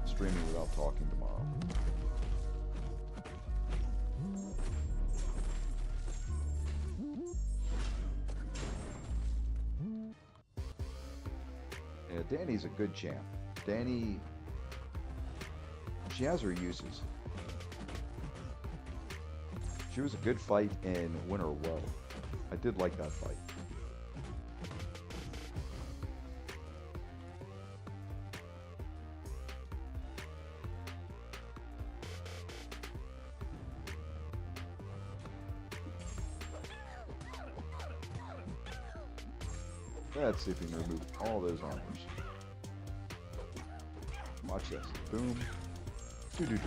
streaming without talking tomorrow. Yeah, Danny's a good champ. Danny, she has her uses. She was a good fight in Winter Woe. I did like that fight. Let's see if we can remove all those armors. Watch this. Boom. Doo-doo-doo.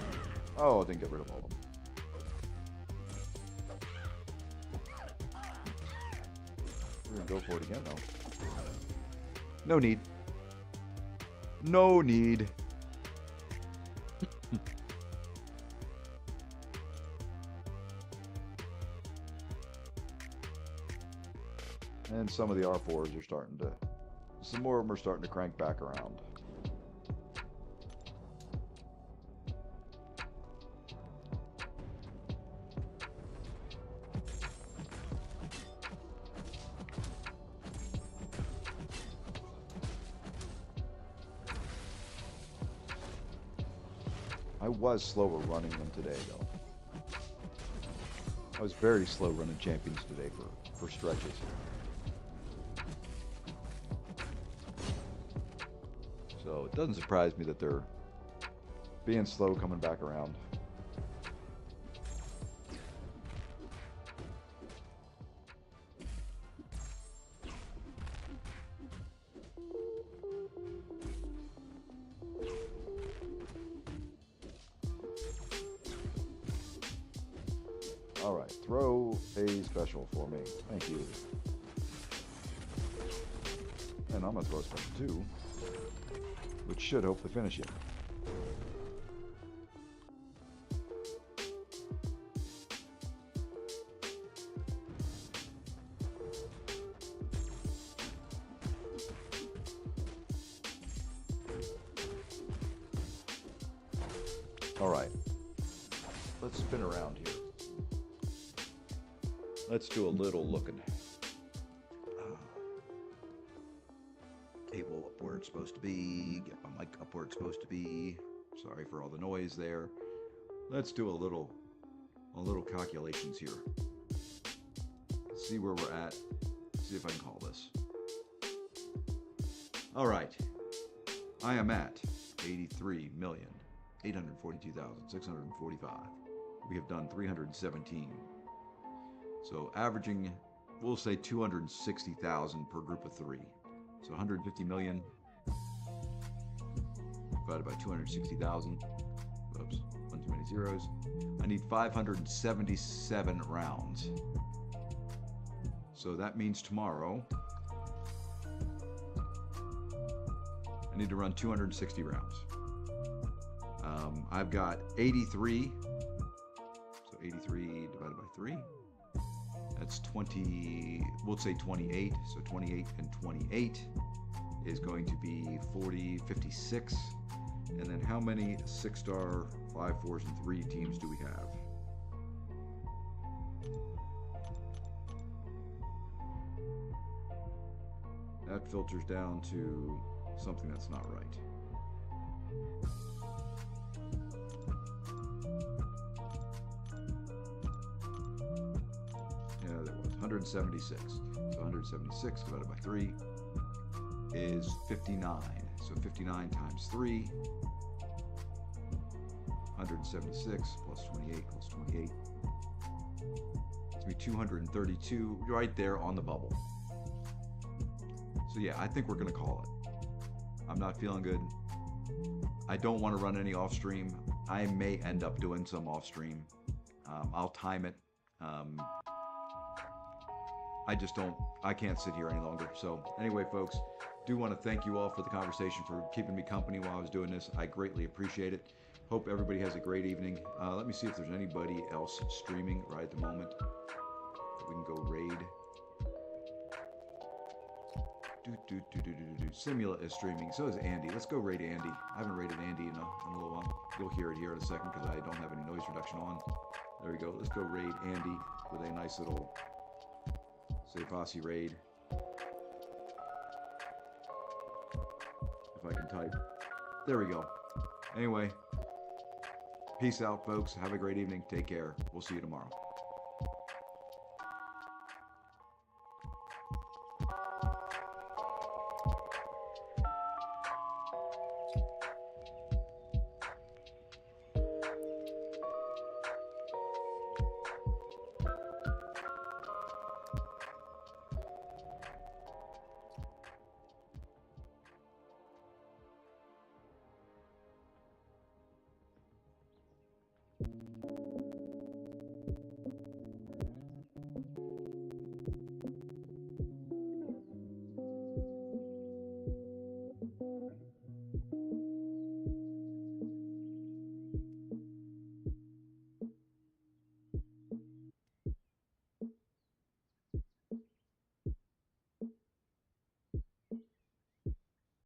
Oh, I didn't get rid of all of them. We're gonna go for it again, though. No need. No need. And some of the R4s are starting to... Some more of them are starting to crank back around. I was slower running them today, though. I was very slow running champions today for stretches. So it doesn't surprise me that they're being slow coming back around. All right, throw a special for me. Thank you. And I'm gonna throw a special too, which should hopefully finish it. All right, let's spin around here. Let's do a little looking. Cable up where it's supposed to be. Get my mic up where it's supposed to be. Sorry for all the noise there. Let's do a little calculations here. See where we're at. See if I can call this. All right. I am at 83 million. 842,645. We have done 317. So averaging, we'll say 260,000 per group of 3. So 150 million divided by 260,000. Oops, one too many zeros. I need 577 rounds. So that means tomorrow I need to run 260 rounds. I've got 83. So 83 divided by 3. That's 20, we'll say 28. So 28 and 28 is going to be 40, 56. And then how many 6-star, 5, 4s, and 3 teams do we have? That filters down to something that's not right. Yeah, there was 176. So 176 divided by 3 is 59. So 59 times 3, 176 plus 28 plus 28. It's going to be 232 right there on the bubble. So yeah, I think we're going to call it. I'm not feeling good. I don't want to run any off stream. I may end up doing some off stream. I'll time it. I can't sit here any longer. So anyway, folks, do want to thank you all for the conversation, for keeping me company while I was doing this. I greatly appreciate it. Hope everybody has a great evening. Let me see if there's anybody else streaming right at the moment. We can go raid. Simula is streaming. So is Andy. Let's go raid Andy. I haven't raided Andy in a little while. You'll hear it here in a second because I don't have any noise reduction on. There we go. Let's go raid Andy with a nice little Save Posse raid. If I can type. There we go. Anyway, peace out, folks. Have a great evening. Take care. We'll see you tomorrow.